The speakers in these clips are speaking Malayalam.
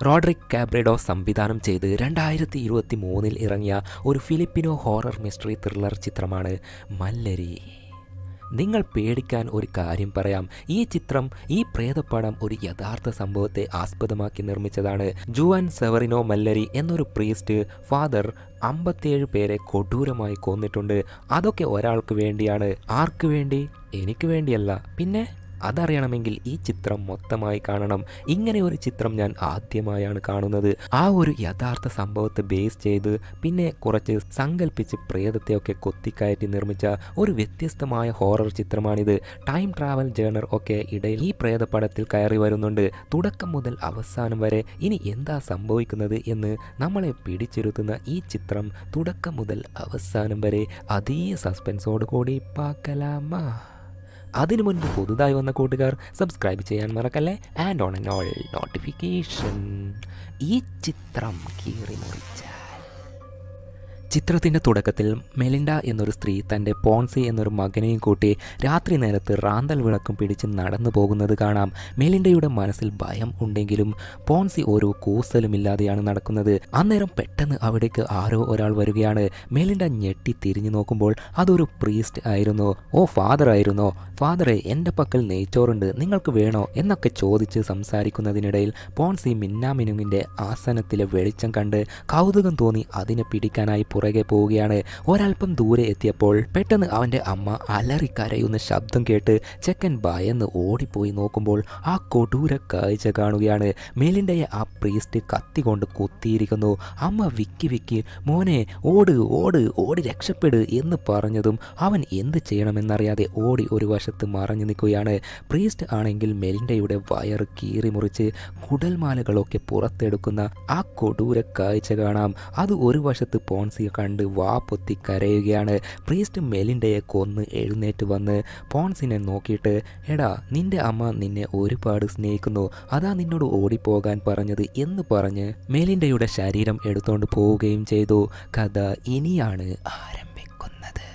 റോഡ്രിക് കാബ്രഡോ സംവിധാനം ചെയ്ത് 2023 ഇറങ്ങിയ ഒരു ഫിലിപ്പിനോ ഹൊറർ മിസ്റ്ററി ത്രില്ലർ ചിത്രമാണ് മല്ലരി. നിങ്ങൾ പേടിക്കാൻ ഒരു കാര്യം പറയാം, ഈ ചിത്രം, ഈ പ്രേതപ്പടം ഒരു യഥാർത്ഥ സംഭവത്തെ ആസ്പദമാക്കി നിർമ്മിച്ചതാണ്. ജുവാൻ സെവറിനോ മല്ലരി എന്നൊരു പ്രീസ്റ്റ് ഫാദർ 57 പേരെ കൊടൂരമായി കൊന്നിട്ടുണ്ട്. അതൊക്കെ ഒരാൾക്ക് വേണ്ടിയാണ്. ആർക്ക് വേണ്ടി? എനിക്ക് വേണ്ടിയല്ല. പിന്നെ അതറിയണമെങ്കിൽ ഈ ചിത്രം മൊത്തമായി കാണണം. ഇങ്ങനെ ഒരു ചിത്രം ഞാൻ ആദ്യമായാണ് കാണുന്നത്. ആ ഒരു യഥാർത്ഥ സംഭവത്തെ ബേസ് ചെയ്ത് പിന്നെ കുറച്ച് സങ്കല്പിച്ച് പ്രേതത്തെയൊക്കെ കൊത്തിക്കയറ്റി നിർമ്മിച്ച ഒരു വ്യത്യസ്തമായ ഹൊറർ ചിത്രമാണിത്. ടൈം ട്രാവൽ ജേണർ ഒക്കെ ഇടയിൽ ഈ പ്രേതപ്പടത്തിൽ കയറി വരുന്നുണ്ട്. തുടക്കം മുതൽ അവസാനം വരെ ഇനി എന്താ സംഭവിക്കുന്നത് എന്ന് നമ്മളെ പിടിച്ചിരുത്തുന്ന ഈ ചിത്രം തുടക്കം മുതൽ അവസാനം വരെ അതീയ സസ്പെൻസോട് കൂടി പാക്കലാമ. അതിനു മുൻപ് പുതുതായി വന്ന കൂട്ടുകാർ സബ്സ്ക്രൈബ് ചെയ്യാൻ മറക്കല്ലേ. And on and all notification. ഈ ചിത്രം കീറി മുറിച്ചാൽ ചിത്രത്തിൻ്റെ തുടക്കത്തിൽ മെലിൻഡ എന്നൊരു സ്ത്രീ തൻ്റെ പോൺസി എന്നൊരു മകനെയും കൂട്ടി രാത്രി നേരത്ത് റാന്തൽ വിളക്കും പിടിച്ച് നടന്നു പോകുന്നത് കാണാം. മെലിൻഡയുടെ മനസ്സിൽ ഭയം ഉണ്ടെങ്കിലും പോൺസി ഒരു കൂസലുമില്ലാതെയാണ് നടക്കുന്നത്. അന്നേരം പെട്ടെന്ന് അവിടേക്ക് ആരോ ഒരാൾ വരികയാണ്. മെലിൻഡ ഞെട്ടി തിരിഞ്ഞു നോക്കുമ്പോൾ അതൊരു പ്രീസ്റ്റ് ആയിരുന്നു. ഓ, ഫാദർ ആയിരുന്നോ? ഫാദറെ, എൻ്റെ പക്കൽ നെയ്ച്ചോറുണ്ട്, നിങ്ങൾക്ക് വേണോ എന്നൊക്കെ ചോദിച്ച് സംസാരിക്കുന്നതിനിടയിൽ പോൺസി മിന്നാമിനുങ്ങിൻ്റെ ആസനത്തിലെ വെളിച്ചം കണ്ട് കൗതുകം തോന്നി അതിനെ പിടിക്കാനായി പുറകെ പോവുകയാണ്. ഒരൽപ്പം ദൂരെ എത്തിയപ്പോൾ പെട്ടെന്ന് അവൻ്റെ അമ്മ അലറിക്കരയുന്ന ശബ്ദം കേട്ട് ചെക്കൻ ഭയന്ന് ഓടിപ്പോയി നോക്കുമ്പോൾ ആ കൊടൂര കാഴ്ച കാണുകയാണ്. മെലിൻഡയെ ആ പ്രീസ്റ്റ് കത്തി കൊണ്ട് കുത്തിയിരിക്കുന്നു. അമ്മ വിക്കി വിക്കി മോനെ ഓട് ഓട് ഓടി രക്ഷപ്പെട് എന്ന് പറഞ്ഞതും അവൻ എന്ത് ചെയ്യണമെന്നറിയാതെ ഓടി ഒരു വശത്ത് മറഞ്ഞു നിൽക്കുകയാണ്. പ്രീസ്റ്റ് ആണെങ്കിൽ മെലിൻഡയുടെ വയറ് കീറി മുറിച്ച് കുടൽമാലകളൊക്കെ പുറത്തെടുക്കുന്ന ആ കൊടൂര കാഴ്ച കാണാം. അത് ഒരു വശത്ത് പോൺസി കണ്ട് വാ പൊത്തി കരയുകയാണ്. പ്രീസ്റ്റ് മെലിൻഡയെ കൊന്ന് എഴുന്നേറ്റ് വന്ന് പോൺസിനെ നോക്കിയിട്ട്, എടാ, നിന്റെ അമ്മ നിന്നെ ഒരുപാട് സ്നേഹിക്കുന്നു, അതാ നിന്നോട് ഓടിപ്പോകാൻ പറഞ്ഞത് എന്ന് പറഞ്ഞ് മെലിൻഡയുടെ ശരീരം എടുത്തോണ്ട് പോവുകയും ചെയ്തു. കഥ ഇനിയാണ് ആരംഭിക്കുന്നത്.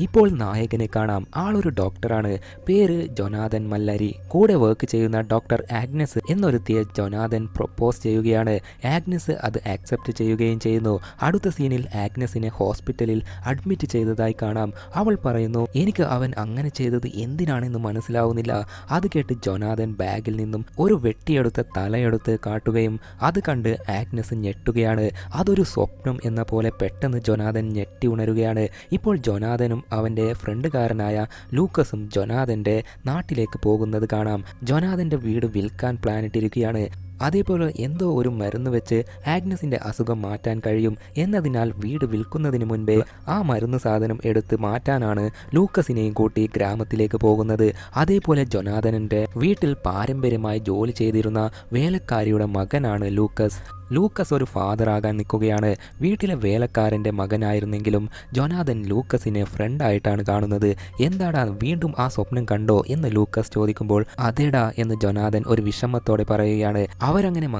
ഇപ്പോൾ നായകനെ കാണാം. ആളൊരു ഡോക്ടറാണ്. പേര് ജൊനാഥൻ മല്ലരി. കൂടെ വർക്ക് ചെയ്യുന്ന ഡോക്ടർ ആഗ്നസ് എന്നൊരുത്തിയെ ജൊനാഥൻ പ്രൊപ്പോസ് ചെയ്യുകയാണ്. ആഗ്നസ് അത് ആക്സെപ്റ്റ് ചെയ്യുകയും ചെയ്യുന്നു. അടുത്ത സീനിൽ ആഗ്നസിനെ ഹോസ്പിറ്റലിൽ അഡ്മിറ്റ് ചെയ്തതായി കാണാം. അവൾ പറയുന്നു, എനിക്ക് അവൻ അങ്ങനെ ചെയ്തത് എന്തിനാണെന്ന് മനസ്സിലാവുന്നില്ല. അത് കേട്ട് ജൊനാഥൻ ബാഗിൽ നിന്നും ഒരു വെട്ടിയെടുത്ത തലയെടുത്ത് കാട്ടുകയും അത് കണ്ട് ആഗ്നസ് ഞെട്ടുകയാണ്. അതൊരു സ്വപ്നം എന്ന പോലെ പെട്ടെന്ന് ജൊനാഥൻ ഞെട്ടി ഉണരുകയാണ്. ഇപ്പോൾ ജൊനാഥനും അവൻ്റെ ഫ്രണ്ടുകാരനായ ലൂക്കസും ജൊനാഥൻ്റെ നാട്ടിലേക്ക് പോകുന്നത് കാണാം. ജൊനാഥൻ്റെ വീട് വിൽക്കാൻ പ്ലാനിട്ടിരിക്കുകയാണ്. അതേപോലെ എന്തോ ഒരു മരുന്ന് വെച്ച് ആഗ്നസിൻ്റെ അസുഖം മാറ്റാൻ കഴിയും എന്നതിനാൽ വീട് വിൽക്കുന്നതിന് മുൻപേ ആ മരുന്ന് സാധനം എടുത്ത് മാറ്റാനാണ് ലൂക്കസിനെയും കൂട്ടി ഗ്രാമത്തിലേക്ക് പോകുന്നത്. അതേപോലെ ജൊനാഥനൻ്റെ വീട്ടിൽ പാരമ്പര്യമായി ജോലി ചെയ്തിരുന്ന വേലക്കാരിയുടെ മകനാണ് ലൂക്കസ്. ലൂക്കസ് ഒരു ഫാദറാകാൻ നിൽക്കുകയാണ്. വീട്ടിലെ വേലക്കാരൻ്റെ മകനായിരുന്നെങ്കിലും ജൊനാഥൻ ലൂക്കസിനെ ഫ്രണ്ടായിട്ടാണ് കാണുന്നത്. എന്താടാ, വീണ്ടും ആ സ്വപ്നം കണ്ടോ എന്ന് ലൂക്കസ് ചോദിക്കുമ്പോൾ അതേടാ എന്ന് ജൊനാഥൻ ഒരു വിഷമത്തോടെ പറയുകയാണ്. അവരങ്ങനെ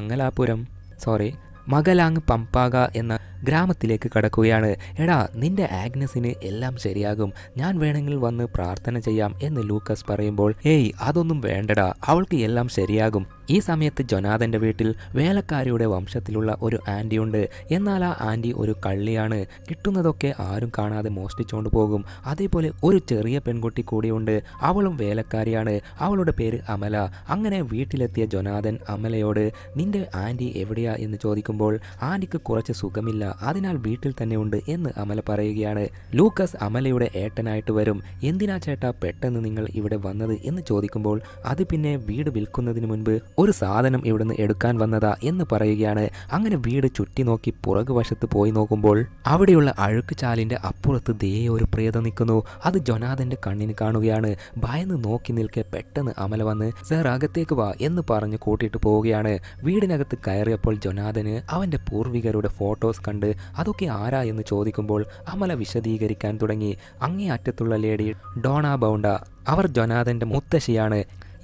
മഗലാങ് പമ്പാക എന്ന ഗ്രാമത്തിലേക്ക് കടക്കുകയാണ്. എടാ, നിന്റെ ആഗ്നസിന് എല്ലാം ശരിയാകും, ഞാൻ വേണമെങ്കിൽ വന്ന് പ്രാർത്ഥന ചെയ്യാം എന്ന് ലൂക്കസ് പറയുമ്പോൾ, ഏയ് അതൊന്നും വേണ്ടടാ, അവൾക്ക് എല്ലാം ശരിയാകും. ഈ സമയത്ത് ജൊനാഥൻ്റെ വീട്ടിൽ വേലക്കാരിയുടെ വംശത്തിലുള്ള ഒരു ആൻറ്റിയുണ്ട്. എന്നാൽ ആ ആൻറ്റി ഒരു കള്ളിയാണ്. കിട്ടുന്നതൊക്കെ ആരും കാണാതെ മോഷ്ടിച്ചുകൊണ്ട് പോകും. അതേപോലെ ഒരു ചെറിയ പെൺകുട്ടി കൂടിയുണ്ട്. അവളും വേലക്കാരിയാണ്. അവളുടെ പേര് അമല. അങ്ങനെ വീട്ടിലെത്തിയ ജൊനാഥൻ അമലയോട് നിന്റെ ആൻറ്റി എവിടെയാ എന്ന് ചോദിക്കുമ്പോൾ ആൻറ്റിക്ക് കുറച്ച് സുഖമില്ല, അതിനാൽ വീട്ടിൽ തന്നെ ഉണ്ട് എന്ന് അമല പറയുകയാണ്. ലൂക്കസ് അമലയുടെ ഏട്ടനായിട്ട് വരും. എന്തിനാ ചേട്ടാ പെട്ടെന്ന് നിങ്ങൾ ഇവിടെ വന്നത് എന്ന് ചോദിക്കുമ്പോൾ അത് പിന്നെ വീട് വിൽക്കുന്നതിന് മുൻപ് ഒരു സാധനം ഇവിടുന്ന് എടുക്കാൻ വന്നതാ എന്ന് പറയുകയാണ്. അങ്ങനെ വീട് ചുറ്റി നോക്കി പുറകുവശത്ത് പോയി നോക്കുമ്പോൾ അവിടെയുള്ള അഴുക്ക് ചാലിൻ്റെ അപ്പുറത്ത് ദേ ഒരു പ്രേതം നിൽക്കുന്നു. അത് ജൊനാഥൻ്റെ കണ്ണിന് കാണുകയാണ്. ഭയന്ന് നോക്കി നിൽക്കെ പെട്ടെന്ന് അമല വന്ന് സർ അകത്തേക്ക് വാ എന്ന് പറഞ്ഞ് കൂട്ടിയിട്ട് പോവുകയാണ്. വീടിനകത്ത് കയറിയപ്പോൾ ജൊനാഥന് അവൻ്റെ പൂർവികരുടെ ഫോട്ടോസ് കണ്ട് അതൊക്കെ ആരാ എന്ന് ചോദിക്കുമ്പോൾ അമല വിശദീകരിക്കാൻ തുടങ്ങി. അങ്ങേ അറ്റത്തുള്ള ലേഡി ഡോണ ബൗണ്ട, അവർ ജൊനാഥൻ്റെ മുത്തശ്ശിയാണ്.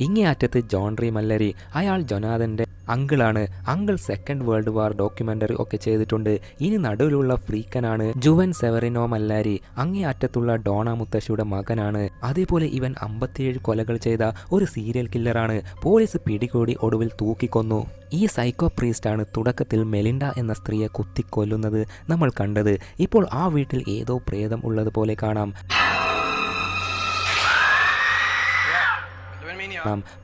ഇങ്ങേ അറ്റത്ത് ജോൺറി മല്ലരി, അയാൾ ജൊനാഥൻ്റെ അങ്കിളാണ്. Uncle Second World War documentary ഒക്കെ ചെയ്തിട്ടുണ്ട്. ഇനി നടുവിലുള്ള ഫ്രീക്കനാണ് ജുവൻ സെവറിനോ മല്ലാരി, അങ്ങേ അറ്റത്തുള്ള ഡോണ മുത്തശ്ശിയുടെ മകനാണ്. അതേപോലെ ഇവൻ 57 കൊലകൾ ചെയ്ത ഒരു സീരിയൽ കില്ലറാണ്. പോലീസ് പിടികൂടി ഒടുവിൽ തൂക്കിക്കൊന്നു. ഈ സൈക്കോ പ്രീസ്റ്റാണ് തുടക്കത്തിൽ മെലിൻഡ എന്ന സ്ത്രീയെ കുത്തിക്കൊല്ലുന്നത് നമ്മൾ കണ്ടത്. ഇപ്പോൾ ആ വീട്ടിൽ ഏതോ പ്രേതം ഉള്ളതുപോലെ കാണാം.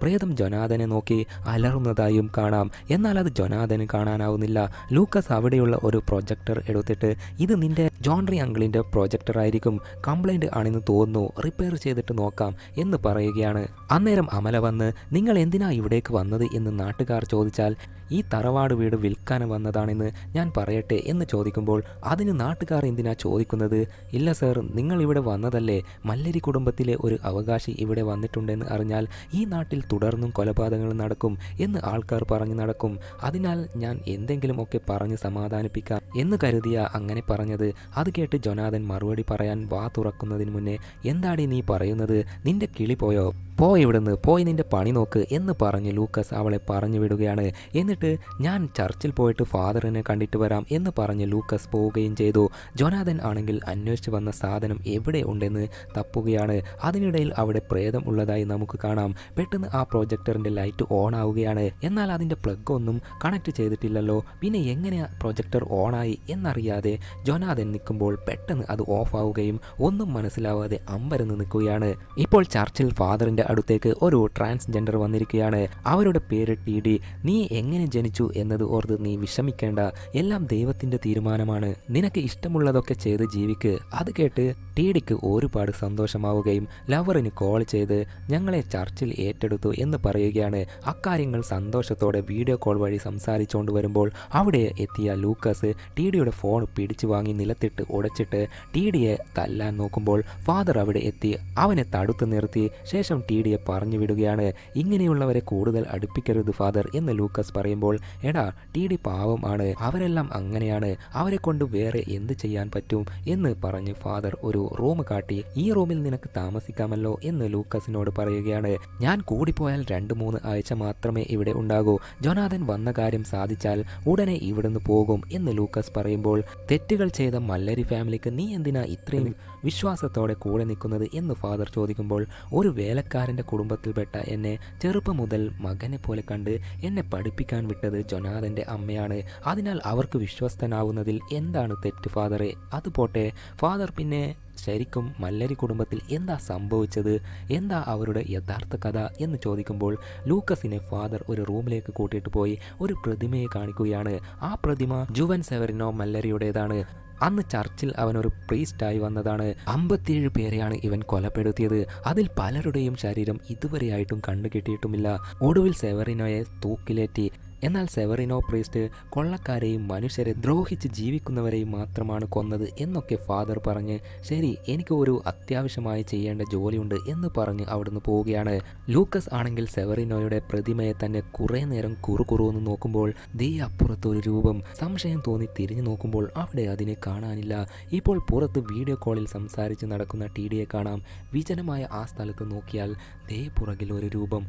പ്രേതം ജൊനാഥനെ നോക്കി അലറുന്നതായും കാണാം. എന്നാൽ അത് ജൊനാഥന് കാണാനാവുന്നില്ല. ലൂക്കസ് അവിടെയുള്ള ഒരു പ്രൊജക്ടർ എടുത്തിട്ട് ഇത് നിന്റെ ജോൺറി അങ്കിളിൻ്റെ പ്രൊജക്ടർ ആയിരിക്കും, കംപ്ലൈൻറ്റ് ആണെന്ന് തോന്നുന്നു, റിപ്പയർ ചെയ്തിട്ട് നോക്കാം എന്ന് പറയുകയാണ്. അന്നേരം അമല വന്ന് നിങ്ങൾ എന്തിനാ ഇവിടേക്ക് വന്നത് എന്ന് നാട്ടുകാർ ചോദിച്ചാൽ ഈ തറവാട് വീട് വിൽക്കാൻ വന്നതാണെന്ന് ഞാൻ പറയട്ടെ എന്ന് ചോദിക്കുമ്പോൾ അതിന് നാട്ടുകാർ എന്തിനാ ചോദിക്കുന്നത്? ഇല്ല സർ, നിങ്ങൾ ഇവിടെ വന്നതല്ലേ, മല്ലരി കുടുംബത്തിലെ ഒരു അവകാശി ഇവിടെ വന്നിട്ടുണ്ടെന്ന് അറിഞ്ഞാൽ ഈ നാട്ടിൽ തുടർന്നും കൊലപാതകങ്ങൾ നടക്കും എന്ന് ആൾക്കാർ പറഞ്ഞു നടക്കും. അതിനാൽ ഞാൻ എന്തെങ്കിലും ഒക്കെ പറഞ്ഞ് സമാധാനിപ്പിക്കാം എന്ന് കരുതിയ അങ്ങനെ പറഞ്ഞത്. അത് കേട്ട് ജൊനാഥൻ മറുപടി പറയാൻ വാ തുറക്കുന്നതിന് മുന്നേ എന്താടി നീ പറയുന്നത്, നിന്റെ കിളി പോയോ, പോയി ഇവിടുന്ന്, പോയി നിന്റെ പണി നോക്ക് എന്ന് പറഞ്ഞ് ലൂക്കസ് അവളെ പറഞ്ഞു വിടുകയാണ്. എന്നിട്ട് ഞാൻ ചർച്ചിൽ പോയിട്ട് ഫാദറിനെ കണ്ടിട്ട് വരാം എന്ന് പറഞ്ഞ് ലൂക്കസ് പോവുകയും ചെയ്തു. ജൊനാഥൻ ആണെങ്കിൽ അന്വേഷിച്ച് വന്ന സാധനം എവിടെ ഉണ്ടെന്ന് തപ്പുകയാണ്. അതിനിടയിൽ അവിടെ പ്രേതം ഉള്ളതായി നമുക്ക് കാണാം. പെട്ടെന്ന് ആ പ്രൊജക്ടറിൻ്റെ ലൈറ്റ് ഓൺ ആവുകയാണ്. എന്നാൽ അതിൻ്റെ പ്ലഗ് ഒന്നും കണക്ട് ചെയ്തിട്ടില്ലല്ലോ, പിന്നെ എങ്ങനെയാ പ്രൊജക്ടർ ഓണായി എന്നറിയാതെ ജൊനാഥൻ നിൽക്കുമ്പോൾ പെട്ടെന്ന് അത് ഓഫ് ആവുകയും ഒന്നും മനസ്സിലാവാതെ അമ്പരന്ന് നിൽക്കുകയാണ്. ഇപ്പോൾ ചർച്ചിൽ ഫാദറിൻ്റെ അടുത്തേക്ക് ഒരു ട്രാൻസ്ജെൻഡർ വന്നിരിക്കുകയാണ്. അവരുടെ പേര് ടി. നീ എങ്ങനെ ജനിച്ചു എന്നത് ഓർത്ത് നീ വിഷമിക്കേണ്ട, എല്ലാം ദൈവത്തിൻ്റെ തീരുമാനമാണ്, നിനക്ക് ഇഷ്ടമുള്ളതൊക്കെ ചെയ്ത് ജീവിക്ക്. അത് കേട്ട് ടിക്ക് ഒരുപാട് സന്തോഷമാവുകയും ലവറിന് കോൾ ചെയ്ത് ഞങ്ങളെ ചർച്ചിൽ ഏറ്റെടുത്തു എന്ന് പറയുകയാണ്. അക്കാര്യങ്ങൾ സന്തോഷത്തോടെ വീഡിയോ കോൾ വഴി സംസാരിച്ചുകൊണ്ട് വരുമ്പോൾ അവിടെ എത്തിയ ലൂക്കസ് ടിയുടെ ഫോൺ പിടിച്ചു വാങ്ങി നിലത്തിട്ട് ഉടച്ചിട്ട് ടിയെ തല്ലാൻ നോക്കുമ്പോൾ ഫാദർ അവിടെ എത്തി അവനെ തടുത്തു നിർത്തി ശേഷം ടിയെ പറഞ്ഞു വിടുകയാണ്. ഇങ്ങനെയുള്ളവരെ കൂടുതൽ അടുപ്പിക്കരുത് ഫാദർ എന്ന് ലൂക്കസ് പറയുമ്പോൾ എടാ ടി പാവം ആണ്, അവരെല്ലാം അങ്ങനെയാണ്, അവരെ കൊണ്ട് വേറെ എന്ത് ചെയ്യാൻ പറ്റും എന്ന് പറഞ്ഞ് ഫാദർ ഒരു റൂം കാട്ടി ഈ റൂമിൽ നിനക്ക് താമസിക്കാമല്ലോ എന്ന് ലൂക്കസിനോട് പറയുകയാണ്. ഞാൻ കൂടിപ്പോയാൽ 2-3 ആഴ്ച മാത്രമേ ഇവിടെ ഉണ്ടാകൂ, ജൊനാഥൻ വന്ന കാര്യം സാധിച്ചാൽ ഉടനെ ഇവിടുന്ന് പോകും എന്ന് ലൂക്കസ് പറയുമ്പോൾ തെറ്റുകൾ ചെയ്ത മല്ലരി ഫാമിലിക്ക് നീ എന്തിനാ ഇത്രയും വിശ്വാസത്തോടെ കൂടെ നിൽക്കുന്നത് എന്ന് ഫാദർ ചോദിക്കുമ്പോൾ ഒരു വേലക്കാരൻ്റെ കുടുംബത്തിൽപ്പെട്ട എന്നെ ചെറുപ്പം മുതൽ മകനെ പോലെ കണ്ട് എന്നെ പഠിപ്പിക്കാൻ വിട്ടത് ജൊനാഥൻ്റെ അമ്മയാണ്, അതിനാൽ അവർക്ക് വിശ്വസ്തനാവുന്നതിൽ എന്താണ് തെറ്റ് ഫാദറെ? അതുപോട്ടെ ഫാദർ, പിന്നെ ശരിക്കും മല്ലരി കുടുംബത്തിൽ എന്താ സംഭവിച്ചത്, എന്താ അവരുടെ യഥാർത്ഥ കഥ എന്ന് ചോദിക്കുമ്പോൾ ലൂക്കസിനെ ഫാദർ ഒരു റൂമിലേക്ക് കൂട്ടിയിട്ട് പോയി ഒരു പ്രതിമയെ കാണിക്കുകയാണ്. ആ പ്രതിമ ജുവൻ സെവറിനോ മല്ലരിയുടേതാണ്. അന്ന് ചർച്ചിൽ അവനൊരു പ്രീസ്റ്റായി വന്നതാണ്. 57 പേരെയാണ് ഇവൻ കൊലപ്പെടുത്തിയത്. അതിൽ പലരുടെയും ശരീരം ഇതുവരെയായിട്ടും കണ്ടുകിട്ടിയിട്ടുമില്ല. ഒടുവിൽ സെവറിനോയെ തൂക്കിലേറ്റി. എന്നാൽ സെവറിനോ പ്രീസ്റ്റ് കൊള്ളക്കാരെയും മനുഷ്യരെ ദ്രോഹിച്ച് ജീവിക്കുന്നവരെയും മാത്രമാണ് കൊന്നത് എന്നൊക്കെ ഫാദർ പറഞ്ഞ് ശരി എനിക്ക് ഒരു അത്യാവശ്യമായി ചെയ്യേണ്ട ജോലിയുണ്ട് എന്ന് പറഞ്ഞ് അവിടുന്ന് പോവുകയാണ്. ലൂക്കസ് ആണെങ്കിൽ സെവറിനോയുടെ പ്രതിമയെ തന്നെ കുറേ നേരം കുറുകുറുവെന്ന് നോക്കുമ്പോൾ ദേ അപ്പുറത്ത് ഒരു രൂപം. സംശയം തോന്നി തിരിഞ്ഞു നോക്കുമ്പോൾ അവിടെ അതിനെ കാണാനില്ല. ഇപ്പോൾ പുറത്ത് വീഡിയോ കോളിൽ സംസാരിച്ച് നടക്കുന്ന ടിയെ കാണാം. വിജനമായ ആ സ്ഥലത്ത് നോക്കിയാൽ ദേ പുറകിൽ ഒരു രൂപം.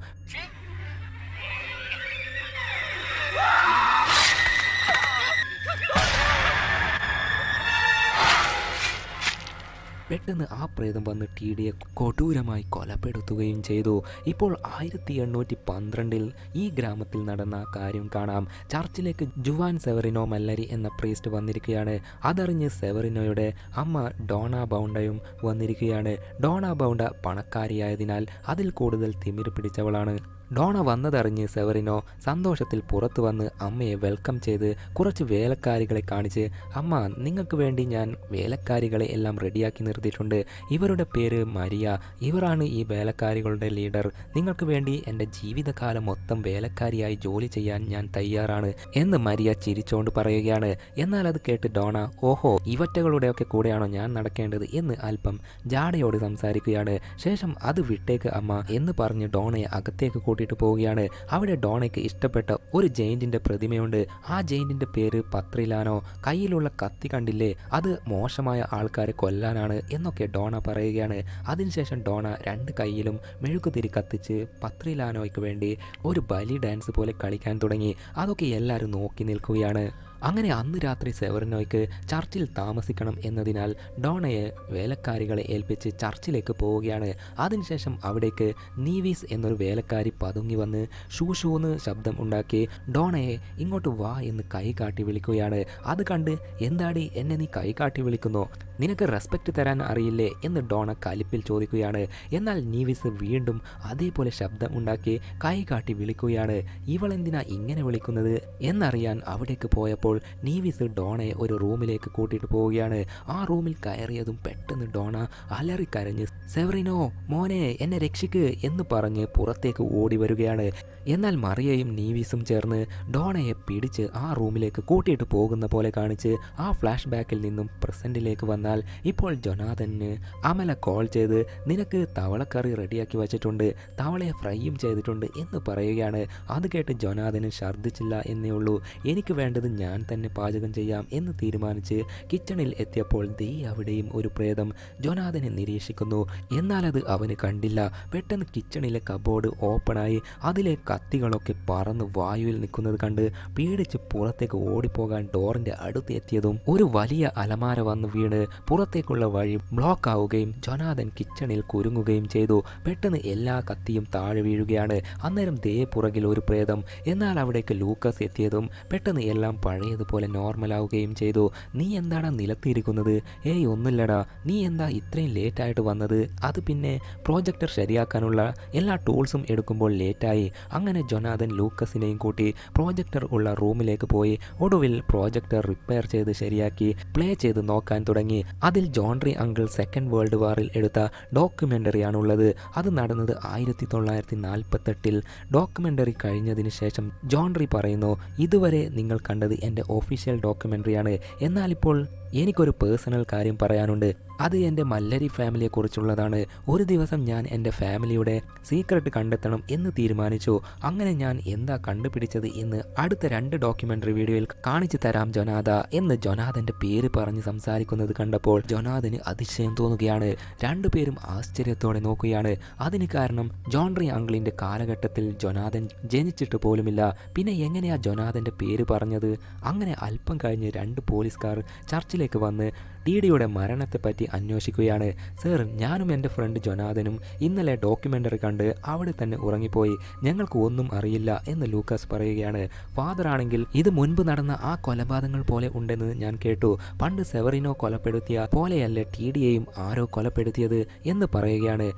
പെട്ടെന്ന് ആ പ്രേതം വന്ന് ടിയെ കൊടൂരമായി കൊലപ്പെടുത്തുകയും ചെയ്തു. ഇപ്പോൾ 1812 ഈ ഗ്രാമത്തിൽ നടന്ന കാര്യം കാണാം. ചർച്ചിലേക്ക് ജുവാൻ സെവറിനോ മല്ലരി എന്ന പ്രീസ്റ്റ് വന്നിരിക്കുകയാണ്. അതറിഞ്ഞ് സെവറിനോയുടെ അമ്മ ഡോണ ബൗണ്ടയും വന്നിരിക്കുകയാണ്. ഡോണ ബൗണ്ട പണക്കാരിയായതിനാൽ അതിൽ കൂടുതൽ തിമിര് പിടിച്ചവളാണ്. ഡോണ വന്നതറിഞ്ഞ് സെവറിനോ സന്തോഷത്തിൽ പുറത്തു വന്ന് അമ്മയെ വെൽക്കം ചെയ്ത് കുറച്ച് വേലക്കാരികളെ കാണിച്ച് അമ്മ നിങ്ങൾക്ക് വേണ്ടി ഞാൻ വേലക്കാരികളെ എല്ലാം റെഡിയാക്കി നിർത്തിയിട്ടുണ്ട്. ഇവരുടെ പേര് മരിയ, ഇവരാണ് ഈ വേലക്കാരികളുടെ ലീഡർ. നിങ്ങൾക്ക് വേണ്ടി എൻ്റെ ജീവിതകാലം മൊത്തം വേലക്കാരിയായി ജോലി ചെയ്യാൻ ഞാൻ തയ്യാറാണ് എന്ന് മരിയ ചിരിച്ചോണ്ട് പറയുകയാണ്. എന്നാൽ അത് കേട്ട് ഡോണ ഓഹോ ഇവറ്റകളുടെയൊക്കെ കൂടെയാണോ ഞാൻ നടക്കേണ്ടത് എന്ന് അല്പം ജാടയോട് സംസാരിക്കുകയാണ്. ശേഷം അത് വിട്ടേക്ക് അമ്മ എന്ന് പറഞ്ഞ് ഡോണയെ അകത്തേക്ക് കൂട്ടിയിട്ട് പോവുകയാണ്. അവിടെ ഡോണയ്ക്ക് ഇഷ്ടപ്പെട്ട ഒരു ജെയിന്റിന്റെ പ്രതിമയുണ്ട്. ആ ജെയിന്റിന്റെ പേര് പത്രിലാനോ. കയ്യിലുള്ള കത്തി കണ്ടില്ലേ, അത് മോശമായ ആൾക്കാരെ കൊല്ലാനാണ് എന്നൊക്കെ ഡോണ പറയുകയാണ്. അതിനുശേഷം ഡോണ രണ്ട് കൈയിലും മെഴുകുതിരി കത്തിച്ച് പത്രിലാനോയ്ക്ക് വേണ്ടി ഒരു ബലി ഡാൻസ് പോലെ കളിക്കാൻ തുടങ്ങി. അതൊക്കെ എല്ലാവരും നോക്കി നിൽക്കുകയാണ്. അങ്ങനെ അന്ന് രാത്രി സെവറിനോയ്ക്ക് ചർച്ചിൽ താമസിക്കണം എന്നതിനാൽ ഡോണയെ വേലക്കാരികളെ ഏൽപ്പിച്ച് ചർച്ചിലേക്ക് പോവുകയാണ്. അതിനുശേഷം അവിടേക്ക് നീവീസ് എന്നൊരു വേലക്കാരി പതുങ്ങി വന്ന് ഷൂന്ന് ശബ്ദം ഉണ്ടാക്കി ഡോണയെ ഇങ്ങോട്ട് വാ എന്ന് കൈ കാട്ടി വിളിക്കുകയാണ്. അത് കണ്ട് എന്താടി എന്നെ നീ കൈ കാട്ടി വിളിക്കുന്നോ, നിനക്ക് റെസ്പെക്റ്റ് തരാൻ അറിയില്ലേ എന്ന് ഡോണ കലിപ്പിൽ ചോദിക്കുകയാണ്. എന്നാൽ നീവിസ് വീണ്ടും അതേപോലെ ശബ്ദം ഉണ്ടാക്കി കൈ കാട്ടി വിളിക്കുകയാണ്. ഇവളെന്തിനാ ഇങ്ങനെ വിളിക്കുന്നത് എന്നറിയാൻ അവിടേക്ക് പോയപ്പോൾ നീവിസ് ഡോണയെ ഒരു റൂമിലേക്ക് കൂട്ടിയിട്ട് പോവുകയാണ്. ആ റൂമിൽ കയറിയതും പെട്ടെന്ന് ഡോണ അലറിക്കരഞ്ഞ് സെവറിനോ മോനെ എന്നെ രക്ഷിക്ക് എന്ന് പറഞ്ഞ് പുറത്തേക്ക് ഓടി വരികയാണ്. എന്നാൽ മറിയയും നീവിസും ചേർന്ന് ഡോണയെ പിടിച്ച് ആ റൂമിലേക്ക് കൂട്ടിയിട്ട് പോകുന്ന പോലെ കാണിച്ച് ആ ഫ്ലാഷ് ബാക്കിൽ നിന്നും പ്രസന്റിലേക്ക് വന്നാൽ ഇപ്പോൾ ജൊനാഥന് അമല കോൾ ചെയ്ത് നിനക്ക് തവളക്കറി റെഡിയാക്കി വച്ചിട്ടുണ്ട്, തവളയെ ഫ്രൈയും ചെയ്തിട്ടുണ്ട് എന്ന് പറയുകയാണ്. അത് കേട്ട് ജൊനാഥന് ഛർദ്ദിച്ചില്ല എന്നേ ഉള്ളൂ. എനിക്ക് വേണ്ടത് ഞാൻ തന്നെ പാചകം ചെയ്യാം എന്ന് തീരുമാനിച്ച് കിച്ചണിൽ എത്തിയപ്പോൾ അവിടെയും ഒരു പ്രേതം ജൊനാഥനെ നിരീക്ഷിക്കുന്നു. എന്നാൽ അത് അവന് കണ്ടില്ല. പെട്ടെന്ന് കിച്ചണിലെ കബോർഡ് ഓപ്പണായി അതിലെ കത്തികളൊക്കെ പറന്ന് വായുവിൽ നിൽക്കുന്നത് കണ്ട് പേടിച്ച് പുറത്തേക്ക് ഓടിപ്പോകാൻ ഡോറിന്റെ അടുത്ത് എത്തിയതും ഒരു വലിയ അലമാര വന്ന് വീണ് പുറത്തേക്കുള്ള വഴി ബ്ലോക്ക് ആവുകയും ജൊനാഥൻ കിച്ചണിൽ കുരുങ്ങുകയും ചെയ്തു. പെട്ടെന്ന് എല്ലാ കത്തിയും താഴെ വീഴുകയാണ്. അന്നേരം പുറകിൽ ഒരു പ്രേതം. എന്നാൽ അവിടേക്ക് ലൂക്കസ് എത്തിയതും പെട്ടെന്ന് എല്ലാം പഴയതുപോലെ നോർമലാവുകയും ചെയ്തു. നീ എന്താണ് നിലത്തിരിക്കുന്നത്? ഏയ് ഒന്നുമില്ലടാ, നീ എന്താ ഇത്രയും ലേറ്റായിട്ട് വന്നത്? അത് പിന്നെ പ്രോജക്ടർ ശരിയാക്കാനുള്ള എല്ലാ ടൂൾസും എടുക്കുമ്പോൾ ലേറ്റായി. അങ്ങനെ ജൊനാഥൻ ലൂക്കസിനെയും കൂട്ടി പ്രോജക്ടർ ഉള്ള റൂമിലേക്ക് പോയി ഒടുവിൽ പ്രോജക്ടർ റിപ്പയർ ചെയ്ത് ശരിയാക്കി പ്ലേ ചെയ്ത് നോക്കാൻ തുടങ്ങി. അതിൽ ജോൺട്രി അങ്കിൾ സെക്കൻഡ് വേൾഡ് വാറിൽ എടുത്ത ഡോക്യുമെൻ്ററിയാണുള്ളത്. അത് നടന്നത് 1948. ഡോക്യുമെൻ്ററി കഴിഞ്ഞതിന് ശേഷം ജോൺട്രി പറയുന്നു, ഇതുവരെ നിങ്ങൾ കണ്ടത് എൻ്റെ ഒഫീഷ്യൽ ഡോക്യുമെൻ്ററിയാണ്. എന്നാലിപ്പോൾ എനിക്കൊരു പേഴ്സണൽ കാര്യം പറയാനുണ്ട്. അത് എൻ്റെ മല്ലരി ഫാമിലിയെക്കുറിച്ചുള്ളതാണ്. ഒരു ദിവസം ഞാൻ എൻ്റെ ഫാമിലിയുടെ സീക്രട്ട് കണ്ടെത്തണം എന്ന് തീരുമാനിച്ചു. അങ്ങനെ ഞാൻ എന്താ കണ്ടുപിടിച്ചത് എന്ന് അടുത്ത 2 ഡോക്യുമെൻ്ററി വീഡിയോയിൽ കാണിച്ചു തരാം ജൊനാഥ എന്ന് ജൊനാഥൻ്റെ പേര് പറഞ്ഞ് സംസാരിക്കുന്നത് കണ്ടപ്പോൾ ജൊനാഥന് അതിശയം തോന്നുകയാണ്. രണ്ടുപേരും ആശ്ചര്യത്തോടെ നോക്കുകയാണ്. അതിന് കാരണം ജോൺട്രി അങ്കിളിൻ്റെ കാലഘട്ടത്തിൽ ജൊനാഥൻ ജനിച്ചിട്ട് പോലുമില്ല. പിന്നെ എങ്ങനെയാ ജൊനാഥൻ്റെ പേര് പറഞ്ഞത്? അങ്ങനെ അല്പം കഴിഞ്ഞ് 2 പോലീസുകാർ ചർച്ചിലേക്ക് വന്ന് ഡിയുടെ മരണത്തെപ്പറ്റി അന്വേഷിക്കുകയാണ്. സർ, ഞാനും എൻ്റെ ഫ്രണ്ട് ജൊനാഥനും ഇന്നലെ ഡോക്യുമെൻ്ററി കണ്ട് അവിടെ തന്നെ ഉറങ്ങിപ്പോയി. ഞങ്ങൾക്ക് ഒന്നും അറിയില്ല എന്ന് ലൂക്കസ് പറയുകയാണ്. ഫാദർ ആണെങ്കിൽ ഇത് മുൻപ് നടന്ന ആ കൊലപാതകങ്ങൾ പോലെ ഉണ്ടെന്ന് ഞാൻ കേട്ടു. പണ്ട് സെവറിനോ കൊലപ്പെടുത്തിയ പോലെയല്ലേ ടിഡിയെയും ആരോ കൊലപ്പെടുത്തിയത് എന്ന് പറയുകയാണ്.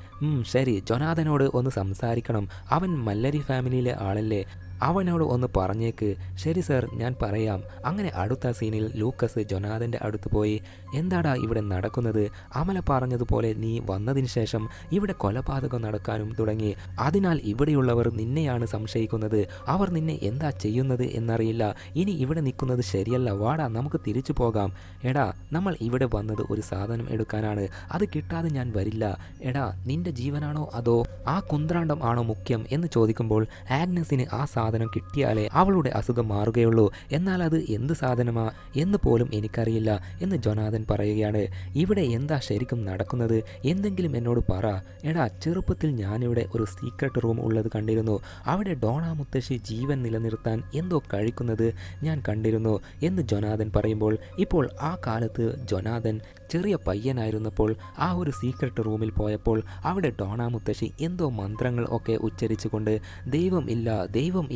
ശരി, ജൊനാഥനോട് ഒന്ന് സംസാരിക്കണം. അവൻ മല്ലരി ഫാമിലിയിലെ ആളല്ലേ, അവനോട് ഒന്ന് പറഞ്ഞേക്ക്. ശരി സർ, ഞാൻ പറയാം. അങ്ങനെ അടുത്ത സീനിൽ ലൂക്കസ് ജൊനാഥൻ്റെ അടുത്ത് പോയി, എന്താടാ ഇവിടെ നടക്കുന്നത്? അമല പറഞ്ഞതുപോലെ നീ വന്നതിന് ശേഷം ഇവിടെ കൊലപാതകം നടക്കാനും തുടങ്ങി. അതിനാൽ ഇവിടെയുള്ളവർ നിന്നെയാണ് സംശയിക്കുന്നത്. അവർ നിന്നെ എന്താ ചെയ്യുന്നത് എന്നറിയില്ല. ഇനി ഇവിടെ നിൽക്കുന്നത് ശരിയല്ല. വാടാ, നമുക്ക് തിരിച്ചു പോകാം. എടാ, നമ്മൾ ഇവിടെ വന്നത് ഒരു സാധനം എടുക്കാനാണ്. അത് കിട്ടാതെ ഞാൻ വരില്ല. എടാ, നിന്റെ ജീവനാണോ അതോ ആ കുന്ത്രാണ്ടം ആണോ മുഖ്യം എന്ന് ചോദിക്കുമ്പോൾ ആഗ്നസിന് ആ സാധനം കിട്ടിയാലേ അവളുടെ അസുഖം മാറുകയുള്ളൂ. എന്നാൽ അത് എന്ത് സാധനമാ എന്ന് പോലും എനിക്കറിയില്ല എന്ന് ജൊനാഥൻ പറയുകയാണ്. ഇവിടെ എന്താ ശരിക്കും നടക്കുന്നത്? എന്തെങ്കിലും എന്നോട് പറ. എടാ, ചെറുപ്പത്തിൽ ഞാനിവിടെ ഒരു സീക്രട്ട് റൂം ഉള്ളത് കണ്ടിരുന്നു. അവിടെ ഡോണ മുത്തശ്ശി ജീവൻ നിലനിർത്താൻ എന്തോ കഴിക്കുന്നത് ഞാൻ കണ്ടിരുന്നു എന്ന് ജൊനാഥൻ പറയുമ്പോൾ ഇപ്പോൾ ആ കാലത്ത് ജൊനാഥൻ ചെറിയ പയ്യനായിരുന്നപ്പോൾ ആ ഒരു സീക്രട്ട് റൂമിൽ പോയപ്പോൾ അവിടെ ഡോണ മുത്തശ്ശി എന്തോ മന്ത്രങ്ങൾ ഒക്കെ ഉച്ചരിച്ചുകൊണ്ട് ദൈവം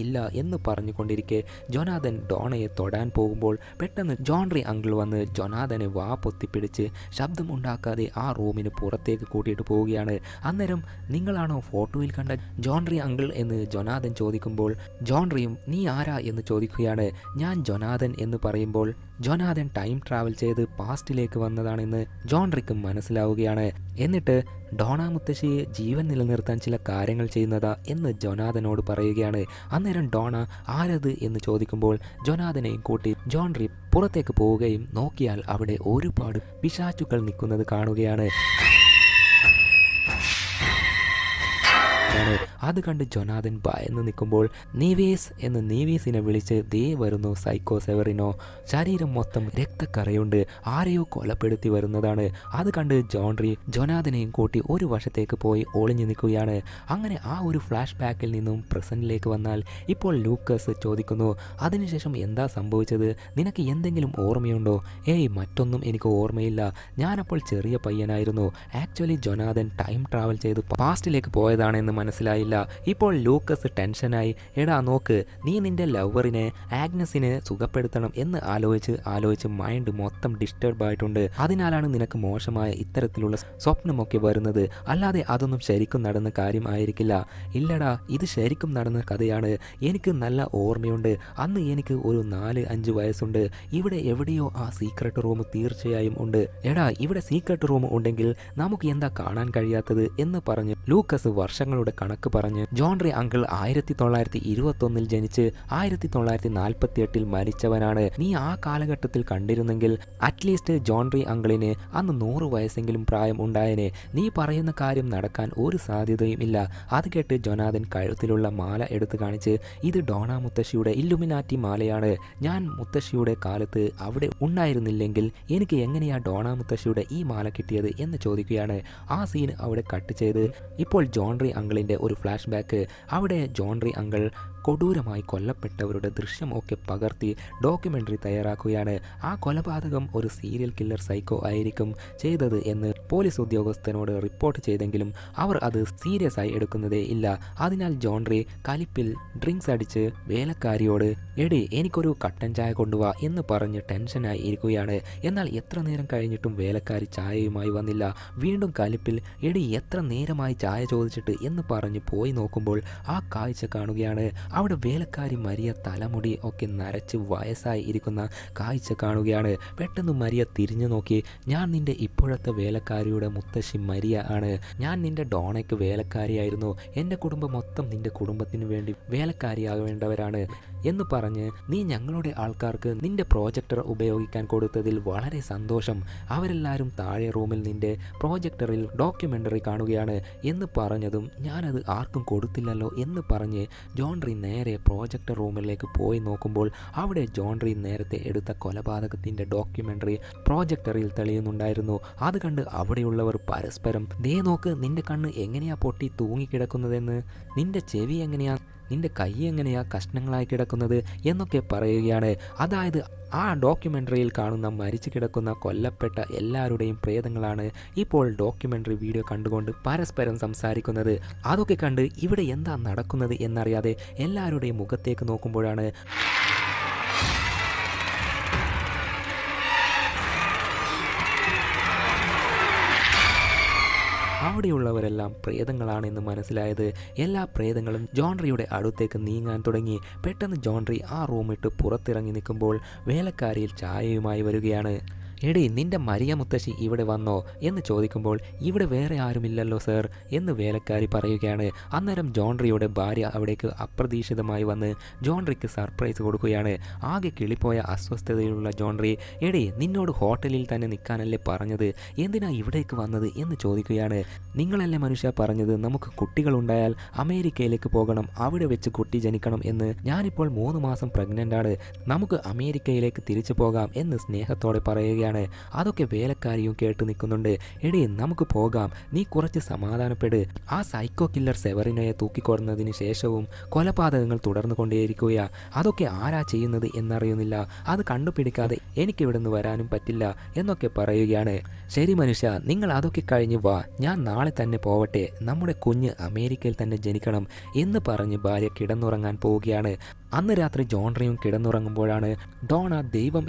ഇല്ല എന്ന് പറഞ്ഞുകൊണ്ടിരിക്കെ ജൊനാഥൻ ഡോണയെ തൊടാൻ പോകുമ്പോൾ പെട്ടെന്ന് ജോൺട്രി അങ്കിൾ വന്ന് ജൊനാഥനെ വാ പൊത്തിപ്പിടിച്ച് ശബ്ദം ഉണ്ടാക്കാതെ ആ റൂമിന് പുറത്തേക്ക് കൂട്ടിയിട്ട് പോവുകയാണ്. അന്നേരം നിങ്ങളാണോ ഫോട്ടോയിൽ കണ്ട ജോൺട്രി അങ്കിൾ എന്ന് ജൊനാഥൻ ചോദിക്കുമ്പോൾ ജോൺട്രിയും നീ ആരാ എന്ന് ചോദിക്കുകയാണ്. ഞാൻ ജൊനാഥൻ എന്ന് പറയുമ്പോൾ ജൊനാഥൻ ടൈം ട്രാവൽ ചെയ്ത് പാസ്റ്റിലേക്ക് വന്നതാണെന്ന് ജോൺട്രിക്ക് മനസ്സിലാവുകയാണ്. എന്നിട്ട് ഡോണ മുത്തശ്ശിയെ ജീവൻ നിലനിർത്താൻ ചില കാര്യങ്ങൾ ചെയ്യുന്നതാ എന്ന് ജൊനാഥനോട് പറയുകയാണ്. അന്നേരം ഡോണ ആരത് എന്ന് ചോദിക്കുമ്പോൾ ജൊനാഥനെയും കൂട്ടി ജോൺട്രി പുറത്തേക്ക് പോവുകയും നോക്കിയാൽ അവിടെ ഒരുപാട് പിശാചുക്കൾ നിൽക്കുന്നത് കാണുകയാണ്. അത് കണ്ട് ജൊനാഥൻ ഭയന്ന് നിൽക്കുമ്പോൾ നീവീസിനെ വിളിച്ച് ദേ വരുന്നു സൈക്കോ സെവറിനോ. ശരീരം മൊത്തം രക്തക്കറയുണ്ട്, ആരെയോ കൊലപ്പെടുത്തി വരുന്നതാണ്. അത് കണ്ട് ജൊനാഥനെയും കൂട്ടി ഒരു വശത്തേക്ക് പോയി ഒളിഞ്ഞു നിൽക്കുകയാണ്. അങ്ങനെ ആ ഒരു ഫ്ലാഷ് ബാക്കിൽ നിന്നും പ്രസന്റിലേക്ക് വന്നാൽ ഇപ്പോൾ ലൂക്കസ് ചോദിക്കുന്നു, അതിനുശേഷം എന്താ സംഭവിച്ചത്, നിനക്ക് എന്തെങ്കിലും ഓർമ്മയുണ്ടോ? ഏയ് മറ്റൊന്നും എനിക്ക് ഓർമ്മയില്ല, ഞാനപ്പോൾ ചെറിയ പയ്യനായിരുന്നു. ആക്ച്വലി ജൊനാഥൻ ടൈം ട്രാവൽ ചെയ്ത് പാസ്റ്റിലേക്ക് പോയതാണെന്ന് മനസ്സിലായില്ല. ഇപ്പോൾ ലൂക്കസ് ടെൻഷനായി, എടാ നോക്ക്, നീ നിന്റെ ലവറിനെ ആഗ്നസിനെ സുഖപ്പെടുത്തണം എന്ന് ആലോചിച്ച് മൈൻഡ് മൊത്തം ഡിസ്റ്റർബ് ആയിട്ടുണ്ട്. അതിനാലാണ് നിനക്ക് മോശമായ ഇത്തരത്തിലുള്ള സ്വപ്നമൊക്കെ വരുന്നത്, അല്ലാതെ അതൊന്നും ശരിക്കും നടന്ന കാര്യം ആയിരിക്കില്ല. ഇല്ലടാ, ഇത് ശരിക്കും നടന്ന കഥയാണ്, എനിക്ക് നല്ല ഓർമ്മയുണ്ട്. അന്ന് എനിക്ക് ഒരു 4-5 വയസ്സുണ്ട്. ഇവിടെ എവിടെയോ ആ സീക്രട്ട് റൂം തീർച്ചയായും ഉണ്ട്. എടാ, ഇവിടെ സീക്രട്ട് റൂം ഉണ്ടെങ്കിൽ നമുക്ക് എന്താ കാണാൻ കഴിയാത്തത് എന്ന് പറഞ്ഞ് ലൂക്കസ് വർഷങ്ങളുടെ കണക്ക് പറഞ്ഞ്, ജോൺറി അങ്കിൾ 1921 ജനിച്ച് 1948 മരിച്ചവനാണ്. നീ ആ കാലഘട്ടത്തിൽ കണ്ടിരുന്നെങ്കിൽ അറ്റ്ലീസ്റ്റ് ജോൺറി അങ്കിളിന് അന്ന് 100 വയസ്സെങ്കിലും പ്രായം ഉണ്ടായേനെ. നീ പറയുന്ന കാര്യം നടക്കാൻ ഒരു സാധ്യതയും ഇല്ല. അത് കേട്ട് ജൊനാഥൻ കഴുത്തിലുള്ള മാല എടുത്തു കാണിച്ച്, ഇത് ഡോണ മുത്തശ്ശിയുടെ ഇല്ലുമിനാറ്റി മാലയാണ്. ഞാൻ മുത്തശ്ശിയുടെ കാലത്ത് അവിടെ ഉണ്ടായിരുന്നില്ലെങ്കിൽ എനിക്ക് എങ്ങനെയാ ഡോണ മുത്തശ്ശിയുടെ ഈ മാല കിട്ടിയത് എന്ന് ചോദിക്കുകയാണ്. ആ സീൻ അവിടെ കട്ട് ചെയ്ത് ഇപ്പോൾ ജോൺറി അങ്കിളിൻ്റെ ഒരു ഫ്ലാഷ് ബാക്ക്. അവിടെ ജോൺറി അങ്കിൾ കൊടൂരമായി കൊല്ലപ്പെട്ടവരുടെ ദൃശ്യമൊക്കെ പകർത്തി ഡോക്യുമെൻ്ററി തയ്യാറാക്കുകയാണ്. ആ കൊലപാതകം ഒരു സീരിയൽ കില്ലർ സൈക്കോ ആയിരിക്കും ചെയ്തത് എന്ന് പോലീസ് ഉദ്യോഗസ്ഥനോട് റിപ്പോർട്ട് ചെയ്തെങ്കിലും അവർ അത് സീരിയസ് ആയി എടുക്കുന്നതേ ഇല്ല. അതിനാൽ ജോൺറി കലിപ്പിൽ ഡ്രിങ്ക്സ് അടിച്ച് വേലക്കാരിയോട്, എടി എനിക്കൊരു കട്ടൻ ചായ കൊണ്ടുവാ എന്ന് പറഞ്ഞ് ടെൻഷനായി ഇരിക്കുകയാണ്. എന്നാൽ എത്ര നേരം കഴിഞ്ഞിട്ടും വേലക്കാരി ചായയുമായി വന്നില്ല. വീണ്ടും കലിപ്പിൽ, എടി എത്ര നേരമായി ചായ ചോദിച്ചിട്ട് എന്ന് പറഞ്ഞ് പോയി നോക്കുമ്പോൾ ആ കാഴ്ച കാണുകയാണ്. അവിടെ വേലക്കാരി മരിയ തലമുടി ഒക്കെ നരച്ച് വയസ്സായി ഇരിക്കുന്ന കാഴ്ച കാണുകയാണ്. പെട്ടെന്ന് മരിയ തിരിഞ്ഞു നോക്കി, ഞാൻ നിന്റെ ഇപ്പോഴത്തെ വേലക്കാരിയുടെ മുത്തശ്ശി മരിയ ആണ്. ഞാൻ നിന്റെ ഡോണയ്ക്ക് വേലക്കാരിയായിരുന്നു. എൻ്റെ കുടുംബം മൊത്തം നിന്റെ കുടുംബത്തിന് വേണ്ടി വേലക്കാരിയാവേണ്ടവരാണ് എന്ന് പറഞ്ഞ് നീ ഞങ്ങളുടെ ആൾക്കാർക്ക് നിന്റെ പ്രോജക്ടർ ഉപയോഗിക്കാൻ കൊടുത്തതിൽ വളരെ സന്തോഷം. അവരെല്ലാവരും താഴെ റൂമിൽ നിന്റെ പ്രോജക്ടറിൽ ഡോക്യുമെൻ്ററി കാണുകയാണ് എന്ന് പറഞ്ഞതും ഞാനത് ആർക്കും കൊടുത്തില്ലല്ലോ എന്ന് പറഞ്ഞ് ജോൺറി നേരെ പ്രോജക്ടർ റൂമിലേക്ക് പോയി നോക്കുമ്പോൾ അവിടെ ജോൺറി നേരത്തെ എടുത്ത കൊലപാതകത്തിൻ്റെ ഡോക്യുമെൻ്ററി പ്രോജക്ടറിൽ തെളിയുന്നുണ്ടായിരുന്നു. അത് കണ്ട് അവിടെയുള്ളവർ പരസ്പരം, ദേ നോക്ക്, നിന്റെ കണ്ണ് എങ്ങനെയാ പൊട്ടി തൂങ്ങിക്കിടക്കുന്നതെന്ന്, നിന്റെ ചെവി എങ്ങനെയാ, നിന്റെ കൈ എങ്ങനെയാ കഷ്ണങ്ങളായി കിടക്കുന്നത് എന്നൊക്കെ പറയുകയാണ്. അതായത് ആ ഡോക്യുമെൻ്ററിയിൽ കാണുന്ന മരിച്ചു കിടക്കുന്ന കൊല്ലപ്പെട്ട എല്ലാവരുടെയും പ്രേതങ്ങളാണ് ഇപ്പോൾ ഡോക്യുമെൻ്ററി വീഡിയോ കണ്ടുകൊണ്ട് പരസ്പരം സംസാരിക്കുന്നത്. അതൊക്കെ കണ്ട് ഇവിടെ എന്താ നടക്കുന്നത് എന്നറിയാതെ എല്ലാവരുടെയും മുഖത്തേക്ക് നോക്കുമ്പോഴാണ് അവിടെയുള്ളവരെല്ലാം പ്രേതങ്ങളാണെന്ന് മനസ്സിലായത്. എല്ലാ പ്രേതങ്ങളും ജോൺറിയുടെ അടുത്തേക്ക് നീങ്ങാൻ തുടങ്ങി. പെട്ടെന്ന് ജോൺറി ആ റൂമിട്ട് പുറത്തിറങ്ങി നിൽക്കുമ്പോൾ വേലക്കാരിയിൽ ചായയുമായി വരികയാണ്. എടി നിന്റെ മരിയ മുത്തശ്ശി ഇവിടെ വന്നോ എന്ന് ചോദിക്കുമ്പോൾ ഇവിടെ വേറെ ആരുമില്ലല്ലോ സർ എന്ന് വേലക്കാരി പറയുകയാണ്. അന്നേരം ജോൺറിയുടെ ഭാര്യ അവിടേക്ക് അപ്രതീക്ഷിതമായി വന്ന് ജോൺറിക്ക് സർപ്രൈസ് കൊടുക്കുകയാണ്. ആകെ കിളിപ്പോയ അസ്വസ്ഥതയിലുള്ള ജോൺറി, എടി നിന്നോട് ഹോട്ടലിൽ തന്നെ നിൽക്കാനല്ലേ പറഞ്ഞത്, എന്തിനാ ഇവിടേക്ക് വന്നത് എന്ന് ചോദിക്കുകയാണ്. നിങ്ങളല്ലേ മനുഷ്യ പറഞ്ഞത് നമുക്ക് കുട്ടികളുണ്ടായാൽ അമേരിക്കയിലേക്ക് പോകണം, അവിടെ വെച്ച് കുട്ടി ജനിക്കണം എന്ന്. ഞാനിപ്പോൾ 3 മാസം പ്രഗ്നൻ്റ് ആണ്, നമുക്ക് അമേരിക്കയിലേക്ക് തിരിച്ചു പോകാം എന്ന് സ്നേഹത്തോടെ പറയുകയാണ്. അതൊക്കെ വേലക്കാരിയും കേട്ട് നിൽക്കുന്നുണ്ട്. എടി നമുക്ക് പോകാം, നീ കുറച്ച് സമാധാനപ്പെട്. ആ സൈക്കോ കില്ലർ സെവറിനയെ തൂക്കിക്കൊടുന്നതിന് ശേഷവും കൊലപാതകങ്ങൾ തുടർന്നു കൊണ്ടേയിരിക്കുക. അതൊക്കെ ആരാ ചെയ്യുന്നത് എന്നറിയുന്നില്ല, അത് കണ്ടുപിടിക്കാതെ എനിക്കിവിടുന്ന് വരാനും പറ്റില്ല എന്നൊക്കെ പറയുകയാണ്. ശരി മനുഷ്യ, നിങ്ങൾ അതൊക്കെ കഴിഞ്ഞ് വാ, ഞാൻ നാളെ തന്നെ പോവട്ടെ, നമ്മുടെ കുഞ്ഞ് അമേരിക്കയിൽ തന്നെ ജനിക്കണം എന്ന് പറഞ്ഞ് ഭാര്യ കിടന്നുറങ്ങാൻ പോവുകയാണ്. അന്ന് രാത്രി ജോൺറിയും കിടന്നുറങ്ങുമ്പോഴാണ് ഡോണ ദൈവം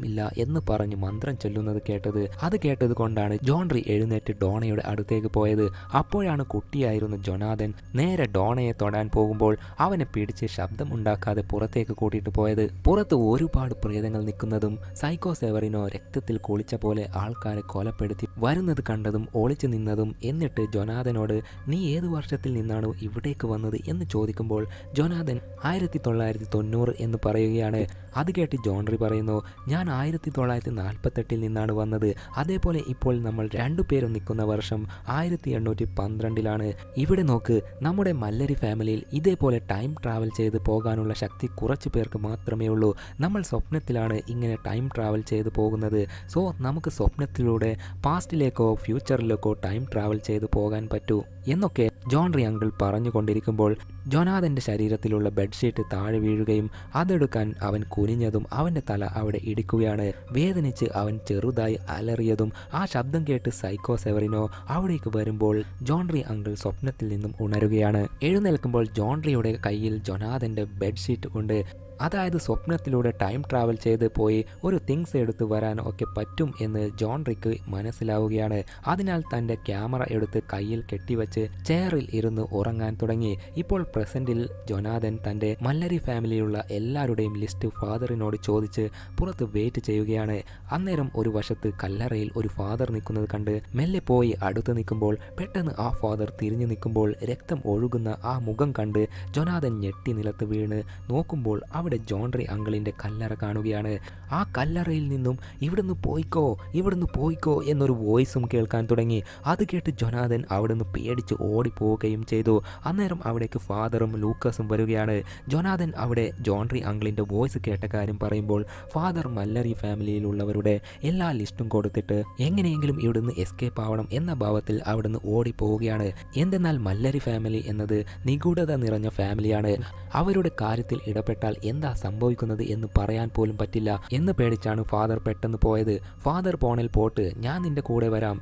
ഇല്ല എന്ന് പറഞ്ഞ് മന്ത്രം ചൊല്ലുന്നത് കേട്ടത്. അത് കേട്ടത് കൊണ്ടാണ് ജോൺറി എഴുന്നേറ്റ് ഡോണയുടെ അടുത്തേക്ക് പോയത്. അപ്പോഴാണ് കുട്ടിയായിരുന്ന ജൊനാഥൻ നേരെ ഡോണയെ തൊടാൻ പോകുമ്പോൾ അവനെ പിടിച്ച് ശബ്ദം ഉണ്ടാക്കാതെ പുറത്തേക്ക് കൂട്ടിയിട്ട് പോയത്. പുറത്ത് ഒരുപാട് പ്രേതങ്ങൾ നിൽക്കുന്നതും സൈക്കോ സെവറിനോ രക്തത്തിൽ കുളിച്ച പോലെ ആൾക്കാരെ കൊലപ്പെടുത്തി വരുന്നത് കണ്ടതും ഒളിച്ചു നിന്നതും. എന്നിട്ട് ജൊനാഥനോട് നീ ഏത് വർഷത്തിൽ നിന്നാണ് ഇവിടേക്ക് വന്നത് എന്ന് ചോദിക്കുമ്പോൾ ജൊനാഥൻ 1990 എന്ന് പറയുകയാണ്. അത് കേട്ട് ജോൺറി പറയുന്നു, ഞാൻ 1948 നിന്നാണ് വന്നത്. അതേപോലെ ഇപ്പോൾ നമ്മൾ രണ്ടുപേരും നിൽക്കുന്ന വർഷം 1812 ഇവിടെ നോക്ക്, നമ്മുടെ മല്ലരി ഫാമിലിയിൽ ഇതേപോലെ ടൈം ട്രാവൽ ചെയ്ത് പോകാനുള്ള ശക്തി കുറച്ച് പേർക്ക് മാത്രമേ ഉള്ളൂ. നമ്മൾ സ്വപ്നത്തിലാണ് ഇങ്ങനെ ടൈം ട്രാവൽ ചെയ്ത് പോകുന്നത്. സോ നമുക്ക് സ്വപ്നത്തിലൂടെ പാസ്റ്റിലേക്കോ ഫ്യൂച്ചറിലേക്കോ ടൈം ട്രാവൽ ചെയ്ത് പോകാൻ പറ്റൂ എന്നൊക്കെ ജോൺറി അങ്കിൾ പറഞ്ഞുകൊണ്ടിരിക്കുമ്പോൾ ജൊനാഥൻ്റെ ശരീരത്തിലുള്ള ബെഡ്ഷീറ്റ് താഴെ വീഴുകയും അതെടുക്കാൻ അവൻ കുനിഞ്ഞതും അവൻ്റെ തല അവിടെ ഇടിക്കുകയാണ്. വേദനിച്ച് അവൻ ചെറുതായി അലറിയതും ആ ശബ്ദം കേട്ട് സൈക്കോ സെവറിനോ അവിടേക്ക് വരുമ്പോൾ ജോൺറി അങ്കിൾ സ്വപ്നത്തിൽ നിന്നും ഉണരുകയാണ്. എഴുന്നേൽക്കുമ്പോൾ ജോൺറിയുടെ കയ്യിൽ ജൊനാഥൻ്റെ ബെഡ്ഷീറ്റ് ഉണ്ട്. അതായത് സ്വപ്നത്തിലൂടെ ടൈം ട്രാവൽ ചെയ്ത് പോയി ഒരു തിങ്സ് എടുത്ത് വരാൻ ഒക്കെ പറ്റും എന്ന് ജോൺറിക്ക് മനസ്സിലാവുകയാണ്. അതിനാൽ തൻ്റെ ക്യാമറ എടുത്ത് കയ്യിൽ കെട്ടിവെച്ച് ചെയറിൽ ഇരുന്ന് ഉറങ്ങാൻ തുടങ്ങി. ഇപ്പോൾ പ്രസന്റിൽ ജൊനാഥൻ തൻ്റെ മല്ലരി ഫാമിലിയിലുള്ള എല്ലാവരുടെയും ലിസ്റ്റ് ഫാദറിനോട് ചോദിച്ച് പുറത്ത് വെയിറ്റ് ചെയ്യുകയാണ്. അന്നേരം ഒരു വശത്ത് കല്ലറയിൽ ഒരു ഫാദർ നിൽക്കുന്നത് കണ്ട് മെല്ലെ പോയി അടുത്ത് നിൽക്കുമ്പോൾ പെട്ടെന്ന് ആ ഫാദർ തിരിഞ്ഞു നിൽക്കുമ്പോൾ രക്തം ഒഴുകുന്ന ആ മുഖം കണ്ട് ജൊനാഥൻ ഞെട്ടി നിലത്ത് വീണ് നോക്കുമ്പോൾ അവിടെ ജോൺറി അങ്കിളിൻ്റെ കല്ലറ കാണുകയാണ്. ആ കല്ലറയിൽ നിന്നും ഇവിടുന്ന് പോയിക്കോ എന്നൊരു വോയിസും കേൾക്കാൻ തുടങ്ങി. അത് കേട്ട് ജൊനാഥൻ അവിടുന്ന് പേടിച്ച് ഓടിപ്പോവുകയും ചെയ്തു. അന്നേരം അവിടേക്ക് ഫാദറും ലൂക്കസും വരികയാണ്. ജൊനാഥൻ അവിടെ ജോൺറി അങ്കിളിൻ്റെ വോയിസ് കേട്ട കാര്യം പറയുമ്പോൾ ഫാദർ മല്ലറി ഫാമിലിയിലുള്ളവരുടെ എല്ലാ ലിസ്റ്റും കൊടുത്തിട്ട് എങ്ങനെയെങ്കിലും ഇവിടുന്ന് എസ്കേപ്പ് ആവണം എന്ന ഭാവത്തിൽ അവിടുന്ന് ഓടിപ്പോവുകയാണ്. എന്തെന്നാൽ മല്ലരി ഫാമിലി എന്നത് നിഗൂഢത നിറഞ്ഞ ഫാമിലിയാണ്. അവരുടെ കാര്യത്തിൽ ഇടപെട്ടാൽ എന്താ സംഭവിക്കുന്നത് എന്ന് പറയാൻ പോലും പറ്റില്ല എന്ന് പേടിച്ചാണ് ഫാദർ പെട്ടെന്ന് പോയത്. ഫാദർ പോണൽ പോട്ട്, ഞാൻ നിന്റെ കൂടെ വരാം,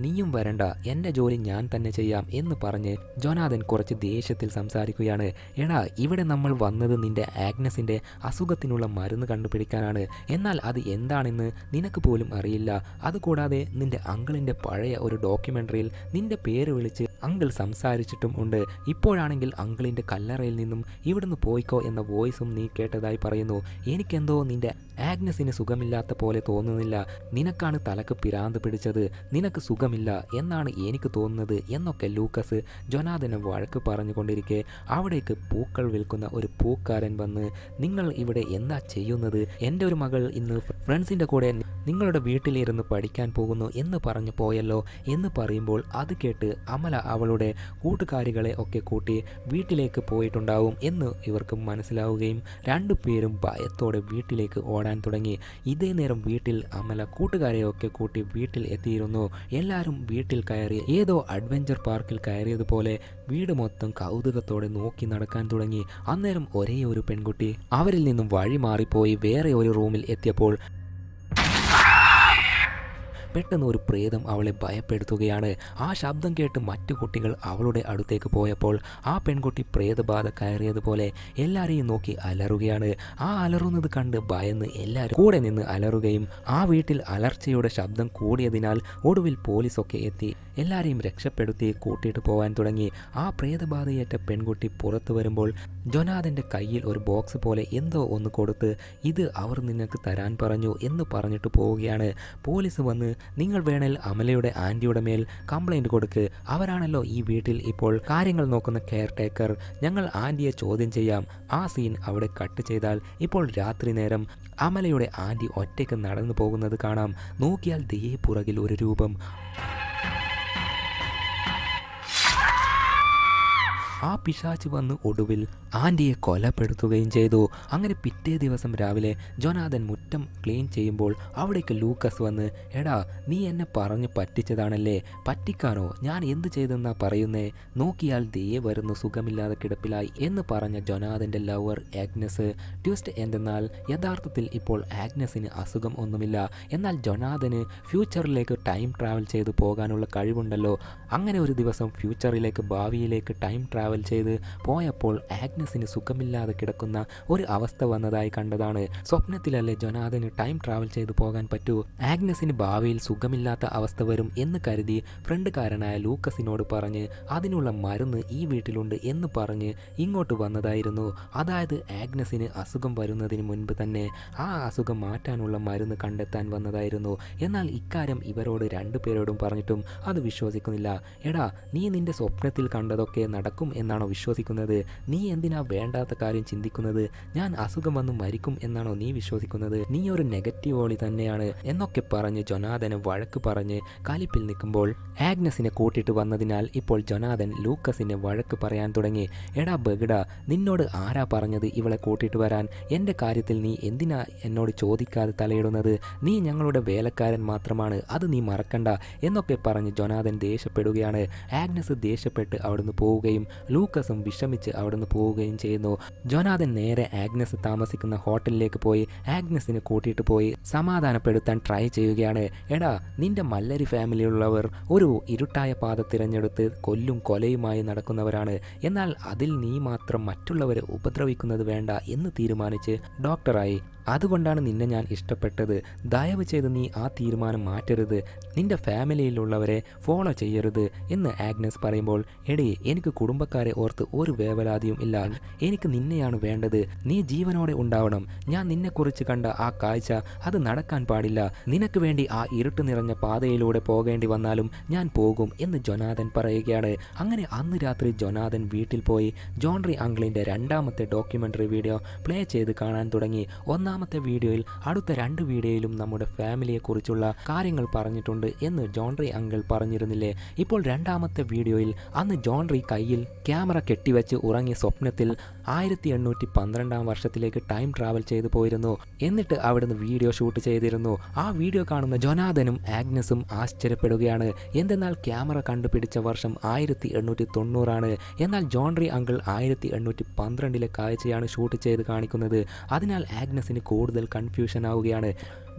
നീയും വരണ്ട, എൻ്റെ ജോലി ഞാൻ തന്നെ ചെയ്യാം എന്ന് പറഞ്ഞ് ജൊനാഥൻ കുറച്ച് ദേഷ്യത്തിൽ സംസാരിക്കുകയാണ്. എടാ, ഇവിടെ നമ്മൾ വന്നത് നിന്റെ ആഗ്നസിൻ്റെ അസുഖത്തിനുള്ള മരുന്ന് കണ്ടുപിടിക്കാനാണ്. എന്നാൽ അത് എന്താണെന്ന് നിനക്ക് പോലും അറിയില്ല. അതുകൂടാതെ നിന്റെ അങ്കിളിൻ്റെ പഴയ ഒരു ഡോക്യുമെൻ്ററിയിൽ നിന്റെ പേര് വിളിച്ച് അങ്കിൾ സംസാരിച്ചിട്ടും ഉണ്ട്. ഇപ്പോഴാണെങ്കിൽ അങ്കിളിൻ്റെ കല്ലറയിൽ നിന്നും ഇവിടുന്ന് പോയിക്കോ എന്ന വോയിസും നീ കേട്ടതായി പറയുന്നു. എനിക്കെന്തോ നിന്റെ ആഗ്നസിന് സുഖമില്ലാത്ത പോലെ തോന്നുന്നില്ല. നിനക്കാണ് തലക്ക് പിരാന്ത് പിടിച്ചത്, നിനക്ക് സുഖമില്ല എന്നാണ് എനിക്ക് തോന്നുന്നത് എന്നൊക്കെ ലൂക്കസ് ജൊനാഥനെ വഴക്ക് പറഞ്ഞുകൊണ്ടിരിക്കെ അവിടേക്ക് പൂക്കൾ വിൽക്കുന്ന ഒരു പൂക്കാരൻ വന്ന്, നിങ്ങൾ ഇവിടെ എന്താ ചെയ്യുന്നത്? എൻ്റെ ഒരു മകൾ ഇന്ന് ഫ്രണ്ട്സിൻ്റെ കൂടെ നിങ്ങളുടെ വീട്ടിലിരുന്ന് പഠിക്കാൻ പോകുന്നു എന്ന് പറഞ്ഞു പോയല്ലോ എന്ന് പറയുമ്പോൾ അത് കേട്ട് അമല അവളുടെ കൂട്ടുകാരികളെ ഒക്കെ കൂട്ടി വീട്ടിലേക്ക് പോയിട്ടുണ്ടാവും എന്ന് ഇവർക്ക് മനസ്സിലാവുകയും രണ്ടുപേരും ഭയത്തോടെ വീട്ടിലേക്ക് ഓടാൻ തുടങ്ങി. ഇതേ നേരം വീട്ടിൽ അമല കൂട്ടുകാരെയൊക്കെ കൂട്ടി വീട്ടിൽ എത്തിയിരുന്നു. എല്ലാവരും വീട്ടിൽ കയറി ഏതോ അഡ്വഞ്ചർ പാർക്കിൽ കയറിയതുപോലെ വീട് മൊത്തം കൗതുകത്തോടെ നോക്കി നടക്കാൻ തുടങ്ങി. അന്നേരം ഒരേ ഒരു പെൺകുട്ടി അവരിൽ നിന്നും വഴി മാറിപ്പോയി വേറെ ഒരു റൂമിൽ എത്തിയപ്പോൾ പെട്ടെന്ന് ഒരു പ്രേതം അവളെ ഭയപ്പെടുത്തുകയാണ്. ആ ശബ്ദം കേട്ട് മറ്റു കുട്ടികൾ അവളുടെ അടുത്തേക്ക് പോയപ്പോൾ ആ പെൺകുട്ടി പ്രേതബാധ കയറിയതുപോലെ എല്ലാവരെയും നോക്കി അലറുകയാണ്. ആ അലറുന്നത് കണ്ട് ഭയന്ന് എല്ലാവരും കൂടെ നിന്ന് അലറുകയും ആ വീട്ടിൽ അലർച്ചയുടെ ശബ്ദം കൂടിയതിനാൽ ഒടുവിൽ പോലീസൊക്കെ എത്തി എല്ലാവരെയും രക്ഷപ്പെടുത്തി കൂട്ടിയിട്ട് പോകാൻ തുടങ്ങി. ആ പ്രേതബാധയേറ്റ പെൺകുട്ടി പുറത്തു വരുമ്പോൾ ജൊനാഥൻ്റെ കയ്യിൽ ഒരു ബോക്സ് പോലെ എന്തോ ഒന്ന് കൊടുത്ത് ഇത് അവർ നിനക്ക് തരാൻ പറഞ്ഞു എന്ന് പറഞ്ഞിട്ട് പോവുകയാണ്. പോലീസ് വന്ന്, നിങ്ങൾ വേണേൽ അമലയുടെ ആൻറ്റിയുടെ മേൽ കംപ്ലൈൻറ്റ് കൊടുക്ക്, അവരാണല്ലോ ഈ വീട്ടിൽ ഇപ്പോൾ കാര്യങ്ങൾ നോക്കുന്ന കെയർ ടേക്കർ, ഞങ്ങൾ ആൻറ്റിയെ ചോദ്യം ചെയ്യാം. ആ സീൻ അവിടെ കട്ട് ചെയ്താൽ ഇപ്പോൾ രാത്രി നേരം അമലയുടെ ആൻറ്റി ഒറ്റയ്ക്ക് നടന്നു പോകുന്നത് കാണാം. നോക്കിയാൽ ദേ പുറകിൽ ഒരു രൂപം. ആ പിശാച്ച് വന്ന് ഒടുവിൽ ആൻറ്റിയെ കൊലപ്പെടുത്തുകയും ചെയ്തു. അങ്ങനെ പിറ്റേ ദിവസം രാവിലെ ജൊനാഥൻ മുറ്റം ക്ലീൻ ചെയ്യുമ്പോൾ അവിടേക്ക് ലൂക്കസ് വന്ന്, എടാ നീ എന്നെ പറഞ്ഞ് പറ്റിച്ചതാണല്ലേ, പറ്റിക്കാനോ, ഞാൻ എന്ത് ചെയ്തെന്നാ പറയുന്നേ, നോക്കിയാൽ ദേ വരുന്നു സുഖമില്ലാതെ കിടപ്പിലായി എന്ന് പറഞ്ഞ ജൊനാഥൻ്റെ ലവർ ആഗ്നസ്. ട്വിസ്റ്റ് എന്തെന്നാൽ യഥാർത്ഥത്തിൽ ഇപ്പോൾ ആഗ്നസിന് അസുഖം ഒന്നുമില്ല. എന്നാൽ ജൊനാഥന് ഫ്യൂച്ചറിലേക്ക് ടൈം ട്രാവൽ ചെയ്ത് പോകാനുള്ള കഴിവുണ്ടല്ലോ. അങ്ങനെ ഒരു ദിവസം ഫ്യൂച്ചറിലേക്ക് ഭാവിയിലേക്ക് ടൈം ട്രാവൽ ചെയ്ത് പോയപ്പോൾ ആഗ്നസിന് സുഖമില്ലാതെ കിടക്കുന്ന ഒരു അവസ്ഥ വന്നതായി കണ്ടതാണ്. സ്വപ്നത്തിലല്ലേ ജൊനാഥന് ടൈം ട്രാവൽ ചെയ്ത് പോകാൻ പറ്റൂ. ആഗ്നസിന് ഭാവിയിൽ സുഖമില്ലാത്ത അവസ്ഥ വരും എന്ന് കരുതി ഫ്രണ്ടുകാരനായ ലൂക്കസിനോട് പറഞ്ഞ് അതിനുള്ള മരുന്ന് ഈ വീട്ടിലുണ്ട് എന്ന് പറഞ്ഞ് ഇങ്ങോട്ട് വന്നതായിരുന്നു. അതായത് ആഗ്നസിന് അസുഖം വരുന്നതിന് മുൻപ് തന്നെ ആ അസുഖം മാറ്റാനുള്ള മരുന്ന് കണ്ടെത്താൻ വന്നതായിരുന്നു. എന്നാൽ ഇക്കാര്യം ഇവരോട് രണ്ടുപേരോടും പറഞ്ഞിട്ടും അത് വിശ്വസിക്കുന്നില്ല. എടാ, നീ നിന്റെ സ്വപ്നത്തിൽ കണ്ടതൊക്കെ നടക്കും എന്നാണോ വിശ്വസിക്കുന്നത്? നീ എന്തിനാ വേണ്ടാത്ത കാര്യം ചിന്തിക്കുന്നത്? ഞാൻ അസുഖം വന്ന് മരിക്കും എന്നാണോ നീ വിശ്വസിക്കുന്നത്? നീ ഒരു നെഗറ്റീവ് ഓളി തന്നെയാണ് എന്നൊക്കെ പറഞ്ഞ് ജൊനാഥനെ വഴക്ക് പറഞ്ഞ് കലിപ്പിൽ നിൽക്കുമ്പോൾ ആഗ്നസിനെ കൂട്ടിയിട്ട് വന്നതിനാൽ ഇപ്പോൾ ജൊനാഥൻ ലൂക്കസിനെ വഴക്ക് പറയാൻ തുടങ്ങി. എടാ ബഗഡ, നിന്നോട് ആരാ പറഞ്ഞത് ഇവളെ കൂട്ടിയിട്ട് വരാൻ? എൻ്റെ കാര്യത്തിൽ നീ എന്തിനാ എന്നോട് ചോദിക്കാതെ തലയിടുന്നത്? നീ ഞങ്ങളുടെ വേലക്കാരൻ മാത്രമാണ്, അത് നീ മറക്കണ്ട എന്നൊക്കെ പറഞ്ഞ് ജൊനാഥൻ ദേഷ്യപ്പെടുകയാണ്. ആഗ്നസ് ദേഷ്യപ്പെട്ട് അവിടുന്ന് പോവുകയും ലൂക്കസും വിഷമിച്ച് അവിടുന്ന് പോവുകയും ചെയ്യുന്നു. ജൊനാഥൻ നേരെ ആഗ്നസ് താമസിക്കുന്ന ഹോട്ടലിലേക്ക് പോയി ആഗ്നസിനെ കൂട്ടിയിട്ട് പോയി സമാധാനപ്പെടുത്താൻ ട്രൈ ചെയ്യുകയാണ്. എടാ, നിന്റെ മല്ലരി ഫാമിലിയുള്ളവർ ഒരു ഇരുട്ടായ പാത തിരഞ്ഞെടുത്ത് കൊല്ലും കൊലയുമായി നടക്കുന്നവരാണ്. എന്നാൽ അതിൽ നീ മാത്രം മറ്റുള്ളവരെ ഉപദ്രവിക്കുന്നത് വേണ്ട എന്ന് തീരുമാനിച്ച് ഡോക്ടറായി. അതുകൊണ്ടാണ് നിന്നെ ഞാൻ ഇഷ്ടപ്പെട്ടത്. ദയവ് ചെയ്ത് നീ ആ തീരുമാനം മാറ്റരുത്. നിന്റെ ഫാമിലിയിലുള്ളവരെ ഫോളോ ചെയ്യരുത് എന്ന് ആഗ്നസ് പറയുമ്പോൾ, എടി, എനിക്ക് കുടുംബക്കാരെ ഓർത്ത് ഒരു വേവലാതിയും ഇല്ല. എനിക്ക് നിന്നെയാണ് വേണ്ടത്. നീ ജീവനോടെ ഉണ്ടാവണം. ഞാൻ നിന്നെക്കുറിച്ച് കണ്ട ആ കാഴ്ച അത് നടക്കാൻ പാടില്ല. നിനക്ക് വേണ്ടി ആ ഇരുട്ട് നിറഞ്ഞ പാതയിലൂടെ പോകേണ്ടി വന്നാലും ഞാൻ പോകും എന്ന് ജൊനാഥൻ പറയുകയാണ്. അങ്ങനെ അന്ന് രാത്രി ജൊനാഥൻ വീട്ടിൽ പോയി ജോൺറി അങ്കിളിൻ്റെ രണ്ടാമത്തെ ഡോക്യുമെൻ്ററി വീഡിയോ പ്ലേ ചെയ്ത് കാണാൻ തുടങ്ങി. ഒന്നാമത്തെ വീഡിയോയിൽ അടുത്ത 2 വീഡിയോയിലും നമ്മുടെ ഫാമിലിയെക്കുറിച്ചുള്ള കാര്യങ്ങൾ പറഞ്ഞിട്ടുണ്ട് എന്ന് ജോൺറി അങ്കിൾ പറഞ്ഞിരുന്നില്ലേ? ഇപ്പോൾ രണ്ടാമത്തെ വീഡിയോയിൽ അന്ന് ജോൺറി കയ്യിൽ ക്യാമറ കെട്ടിവെച്ച് ഉറങ്ങിയ സ്വപ്നത്തിൽ 1812 വർഷത്തിലേക്ക് ടൈം ട്രാവൽ ചെയ്തു പോയിരുന്നു. എന്നിട്ട് അവിടുന്ന് വീഡിയോ ഷൂട്ട് ചെയ്തിരുന്നു. ആ വീഡിയോ കാണുന്ന ജൊനാഥനും ആഗ്നസും ആശ്ചര്യപ്പെടുകയാണ്. എന്തെന്നാൽ ക്യാമറ കണ്ടുപിടിച്ച വർഷം 1890 എന്നാൽ ജോൺറി അങ്കിൾ 1812 കാഴ്ചയാണ് ഷൂട്ട് ചെയ്ത് കാണിക്കുന്നത്. അതിനാൽ ആഗ്നസിന് കൂടുതൽ കൺഫ്യൂഷൻ ആവുകയാണ്.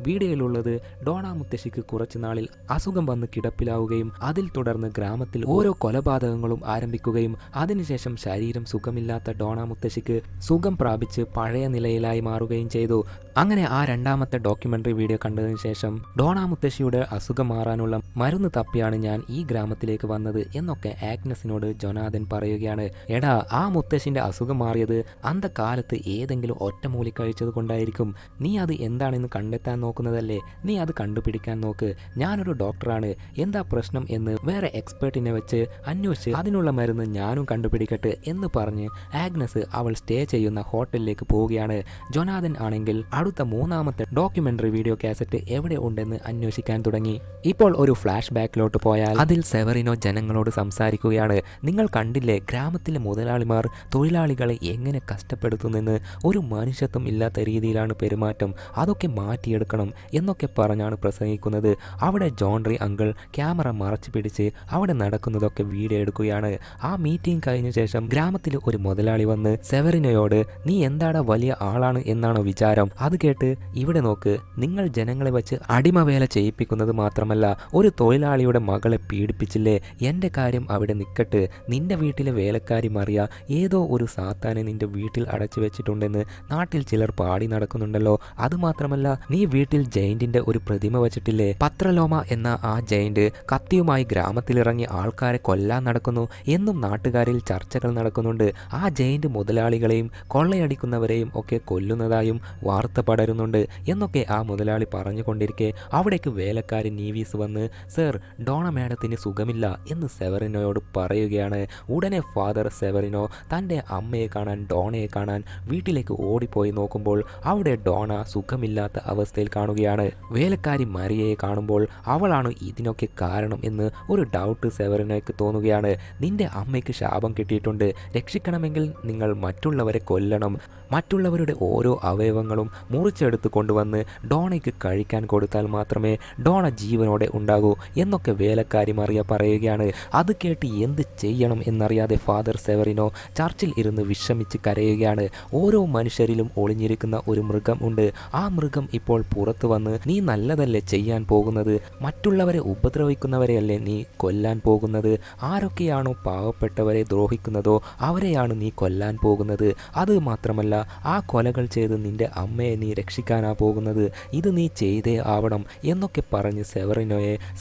വീഡിയോയിലുള്ളത് ഡോണ മുത്തശ്ശിക്ക് കുറച്ചു നാളിൽ അസുഖം വന്ന് കിടപ്പിലാവുകയും അതിൽ തുടർന്ന് ഗ്രാമത്തിൽ ഓരോ കൊലപാതകങ്ങളും ആരംഭിക്കുകയും അതിനുശേഷം ശരീരം സുഖമില്ലാത്ത ഡോണ മുത്തശ്ശിക്ക് സുഖം പ്രാപിച്ച് പഴയ നിലയിലായി മാറുകയും ചെയ്തു. അങ്ങനെ ആ രണ്ടാമത്തെ ഡോക്യുമെൻ്ററി വീഡിയോ കണ്ടതിന് ശേഷം ഡോണ മുത്തശ്ശിയുടെ അസുഖം മാറാനുള്ള മരുന്ന് തപ്പിയാണ് ഞാൻ ഈ ഗ്രാമത്തിലേക്ക് വന്നത് എന്നൊക്കെ ആഗ്നസിനോട് ജൊനാഥൻ പറയുകയാണ്. എടാ, ആ മുത്തശ്ശിൻ്റെ അസുഖം മാറിയത് അന്തകാലത്ത് ഏതെങ്കിലും ഒറ്റമൂലി കഴിച്ചത് കൊണ്ടായിരിക്കും. നീ അത് എന്താണെന്ന് കണ്ടെത്താൻ നോക്കുന്നതല്ലേ? നീ അത് കണ്ടുപിടിക്കാൻ നോക്ക്. ഞാനൊരു ഡോക്ടറാണ്. എന്താ പ്രശ്നം എന്ന് വേറെ എക്സ്പേർട്ടിനെ വെച്ച് അന്വേഷിച്ച് അതിനുള്ള മരുന്ന് ഞാനും കണ്ടുപിടിക്കട്ടെ എന്ന് പറഞ്ഞ് ആഗ്നസ് അവൾ സ്റ്റേ ചെയ്യുന്ന ഹോട്ടലിലേക്ക് പോവുകയാണ്. ജൊനാഥൻ ആണെങ്കിൽ അടുത്ത മൂന്നാമത്തെ ഡോക്യുമെൻ്ററി വീഡിയോ കാസറ്റ് എവിടെ ഉണ്ടെന്ന് അന്വേഷിക്കാൻ തുടങ്ങി. ഇപ്പോൾ ഒരു ഫ്ലാഷ് ബാക്കിലോട്ട് പോയാൽ അതിൽ സെവറിനോ ജനങ്ങളോട് സംസാരിക്കുകയാണ്. നിങ്ങൾ കണ്ടില്ലേ, ഗ്രാമത്തിലെ മുതലാളിമാർ തൊഴിലാളികളെ എങ്ങനെ കഷ്ടപ്പെടുത്തുന്നെന്ന്? ഒരു മനുഷ്യത്വം ഇല്ലാത്ത രീതിയിലാണ് പെരുമാറ്റം. അതൊക്കെ മാറ്റിയെടുക്കണം എന്നൊക്കെ പറഞ്ഞാണ് പ്രസംഗിക്കുന്നത്. അവിടെ ജോൺറി അങ്കിൾ ക്യാമറ മറച്ചു പിടിച്ച് അവിടെ നടക്കുന്നതൊക്കെ വീഡിയോ എടുക്കുകയാണ്. ആ മീറ്റിംഗ് കഴിഞ്ഞ ശേഷം ഗ്രാമത്തിൽ ഒരു മുതലാളി വന്ന് സെവറിനോയോട്, നീ എന്താടാ വലിയ ആളാണ് എന്നാണോ വിചാരം? അത് കേട്ട് ഇവിടെ നോക്ക്, നിങ്ങൾ ജനങ്ങളെ വെച്ച് അടിമവേല ചെയ്യിപ്പിക്കുന്നത് മാത്രമല്ല ഒരു തൊഴിലാളിയുടെ മകളെ പീഡിപ്പിച്ചില്ലേ? എൻ്റെ കാര്യം അവിടെ നിൽക്കട്ട്. നിന്റെ വീട്ടിലെ വേലക്കാരി മറിയ ഏതോ ഒരു സാത്താനെ നിന്റെ വീട്ടിൽ അടച്ചു വെച്ചിട്ടുണ്ടെന്ന് നാട്ടിൽ ചിലർ പാടി നടക്കുന്നുണ്ടല്ലോ. അതുമാത്രമല്ല, നീ വീട്ടിൽ ജയിന്റിന്റെ ഒരു പ്രതിമ വച്ചിട്ടില്ലേ? പത്രലോമ എന്ന ആ ജയിന്റ് കത്തിയുമായി ഗ്രാമത്തിലിറങ്ങി ആൾക്കാരെ കൊല്ലാൻ നടക്കുന്നു എന്നും നാട്ടുകാരിൽ ചർച്ചകൾ നടക്കുന്നുണ്ട്. ആ ജയിന്റ് മുതലാളികളെയും കൊള്ളയടിക്കുന്നവരെയും ഒക്കെ കൊല്ലുന്നതായും വാർത്ത പടരുന്നുണ്ട് എന്നൊക്കെ ആ മുതലാളി പറഞ്ഞുകൊണ്ടിരിക്കെ അവിടേക്ക് വേലക്കാരി നീവീസ് വന്ന്, സർ, ഡോണ മാഡത്തിന് സുഖമില്ല എന്ന് സെവറിനോയോട് പറയുകയാണ്. ഉടനെ ഫാദർ സെവറിനോ തൻ്റെ അമ്മയെ കാണാൻ ഡോണയെ കാണാൻ വീട്ടിലേക്ക് ഓടിപ്പോയി നോക്കുമ്പോൾ അവിടെ ഡോണ സുഖമില്ലാത്ത അവസ്ഥയിൽ കാണുകയാണ്. വേലക്കാരി മരിയയെ കാണുമ്പോൾ അവളാണ് ഇതിനൊക്കെ കാരണം എന്ന് ഒരു ഡൗട്ട് സെവറിനോയ്ക്ക് തോന്നുകയാണ്. നിന്റെ അമ്മയ്ക്ക് ശാപം കിട്ടിയിട്ടുണ്ട്. രക്ഷിക്കണമെങ്കിൽ നിങ്ങൾ മറ്റുള്ളവരെ കൊല്ലണം. മറ്റുള്ളവരുടെ ഓരോ അവയവങ്ങളും മുറിച്ചെടുത്ത് കൊണ്ടുവന്ന് ഡോണയ്ക്ക് കഴിക്കാൻ കൊടുത്താൽ മാത്രമേ ഡോണ ജീവനോടെ ഉണ്ടാകൂ എന്നൊക്കെ വേലക്കാരി മറിയ പറയുകയാണ്. അത് കേട്ട് എന്ത് ചെയ്യണം എന്നറിയാതെ ഫാദർ സെവറിനോ ചർച്ചിൽ ഇരുന്ന് വിഷമിച്ച് കരയുകയാണ്. ഓരോ മനുഷ്യരിലും ഒളിഞ്ഞിരിക്കുന്ന ഒരു മൃഗം ഉണ്ട്. ആ മൃഗം ഇപ്പോൾ പുറത്തു വന്ന്, നീ നല്ലതല്ലേ ചെയ്യാൻ പോകുന്നത്? മറ്റുള്ളവരെ ഉപദ്രവിക്കുന്നവരെയല്ലേ നീ കൊല്ലാൻ പോകുന്നത്? ആരൊക്കെയാണോ പാവപ്പെട്ടവരെ ദ്രോഹിക്കുന്നതോ അവരെയാണ് നീ കൊല്ലാൻ പോകുന്നത്. അത് മാത്രമല്ല, ആ കൊലകൾ ചെയ്ത് നിന്റെ അമ്മയെ നീ രക്ഷിക്കാനാ പോകുന്നത്. ഇത് നീ ചെയ്തേ ആവണം എന്നൊക്കെ പറഞ്ഞ്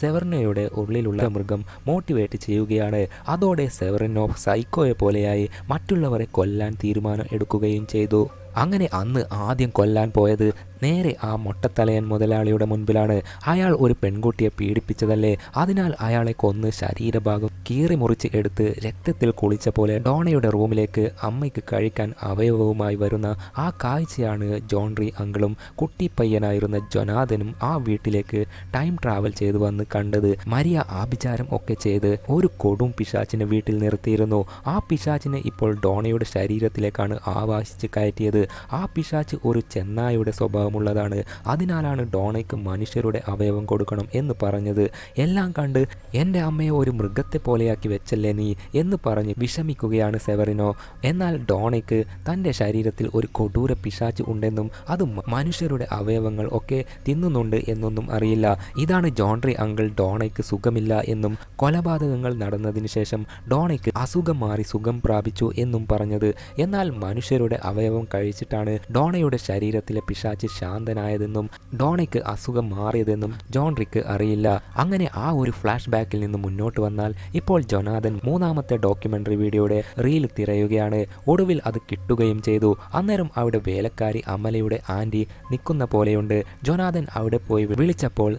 സെവറിനോയുടെ ഉള്ളിലുള്ള മൃഗം മോട്ടിവേറ്റ് ചെയ്യുകയാണ്. അതോടെ സെവറിനോ സൈക്കോയെ പോലെയായി മറ്റുള്ളവരെ കൊല്ലാൻ തീരുമാനം എടുക്കുകയും ചെയ്തു. അങ്ങനെ അന്ന് ആദ്യം കൊല്ലാൻ പോയത് നേരെ ആ മൊട്ടത്തലയൻ മുതലാളിയുടെ മുൻപിലാണ്. അയാൾ ഒരു പെൺകുട്ടിയെ പീഡിപ്പിച്ചതല്ലേ, അതിനാൽ അയാളെ കൊന്ന് ശരീരഭാഗം കീറി മുറിച്ച് എടുത്ത് രക്തത്തിൽ കുളിച്ച പോലെ ഡോണയുടെ റൂമിലേക്ക് അമ്മയ്ക്ക് കഴിക്കാൻ അവയവവുമായി വരുന്ന ആ കാഴ്ചയാണ് ജോൺറി അങ്കിളും കുട്ടിപ്പയ്യനായിരുന്ന ജൊനാഥനും ആ വീട്ടിലേക്ക് ടൈം ട്രാവൽ ചെയ്തു വന്ന് കണ്ടത്. മരിയ ആഭിചാരം ഒക്കെ ചെയ്ത് ഒരു കൊടും പിശാചിനെ വീട്ടിൽ നിർത്തിയിരുന്നു. ആ പിശാചിനെ ഇപ്പോൾ ഡോണയുടെ ശരീരത്തിലേക്കാണ് ആവാഹിച്ച് കയറ്റിയത്. ആ പിശാച് ഒരു ചെന്നായുടെ സ്വഭാവമുള്ളതാണ്. അതിനാലാണ് ഡോണയ്ക്ക് മനുഷ്യരുടെ അവയവം കൊടുക്കണം എന്ന് പറഞ്ഞത്. എല്ലാം കണ്ട് എൻ്റെ അമ്മയെ ഒരു മൃഗത്തെ പോലെയാക്കി വെച്ചല്ലേ നീ എന്ന് പറഞ്ഞ് വിഷമിക്കുകയാണ് സെവറിനോ. എന്നാൽ ഡോണയ്ക്ക് തൻ്റെ ശരീരത്തിൽ ഒരു കൊടൂര പിശാച് ഉണ്ടെന്നും അത് മനുഷ്യരുടെ അവയവങ്ങൾ ഒക്കെ തിന്നുന്നുണ്ട് എന്നൊന്നും അറിയില്ല. ഇതാണ് ജോൺറി അങ്കിൾ ഡോണയ്ക്ക് സുഖമില്ല എന്നും കൊലപാതകങ്ങൾ നടന്നതിന് ശേഷം ഡോണയ്ക്ക് അസുഖം മാറി സുഖം പ്രാപിച്ചു എന്നും പറഞ്ഞത്. എന്നാൽ മനുഷ്യരുടെ അവയവം കഴിച്ചിട്ടാണ് ഡോണയുടെ ശരീരത്തിലെ പിശാച് ശാന്തനായതെന്നും ഡോണയ്ക്ക് അസുഖം മാറിയതെന്നും ജോൺറിക്ക് അറിയില്ല. അങ്ങനെ ആ ഒരു ഫ്ലാഷ് ബാക്കിൽ നിന്ന് മുന്നോട്ട് വന്നാൽ ഇപ്പോൾ ജൊനാഥൻ മൂന്നാമത്തെ ഡോക്യുമെന്ററി വീഡിയോയുടെ റീൽ തിരയുകയാണ്. ഒടുവിൽ അത് കിട്ടുകയും ചെയ്തു. അന്നേരം അവിടെ വേലക്കാരി അമലയുടെ ആന്റി നിൽക്കുന്ന പോലെയുണ്ട്. ജൊനാഥൻ അവിടെ പോയി വിളിച്ചപ്പോൾ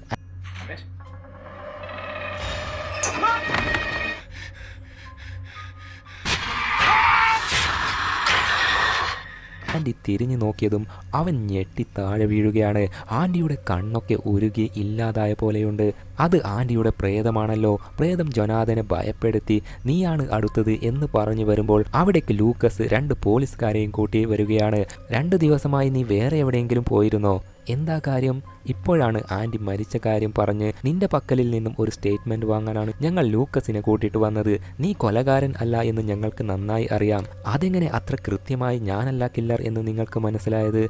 ആൻറ്റി തിരിഞ്ഞു നോക്കിയതും അവൻ ഞെട്ടി താഴെ വീഴുകയാണ്. ആൻറ്റിയുടെ കണ്ണൊക്കെ ഉരുകി ഇല്ലാതായ പോലെയുണ്ട്. അത് ആൻറ്റിയുടെ പ്രേതമാണല്ലോ. പ്രേതം ജൊനാഥനെ ഭയപ്പെടുത്തി നീയാണ് അടുത്തത് എന്ന് പറഞ്ഞു വരുമ്പോൾ അവിടേക്ക് ലൂക്കസ് 2 പോലീസുകാരെയും കൂട്ടി വരികയാണ്. 2 ദിവസമായി നീ വേറെ എവിടെയെങ്കിലും പോയിരുന്നോ? എന്താ കാര്യം? ഇപ്പോഴാണ് ആൻറ്റി മരിച്ച കാര്യം പറഞ്ഞ് നിന്റെ പക്കലിൽ നിന്നും ഒരു സ്റ്റേറ്റ്മെന്റ് വാങ്ങാനാണ് ഞങ്ങൾ ലൂക്കസിനെ കൂട്ടിയിട്ട് വന്നത്. നീ കൊലകാരൻ അല്ല എന്ന് ഞങ്ങൾക്ക് നന്നായി അറിയാം. അതെങ്ങനെ അത്ര കൃത്യമായി ഞാനല്ല കില്ലർ എന്ന് നിങ്ങൾക്ക് മനസ്സിലായത്?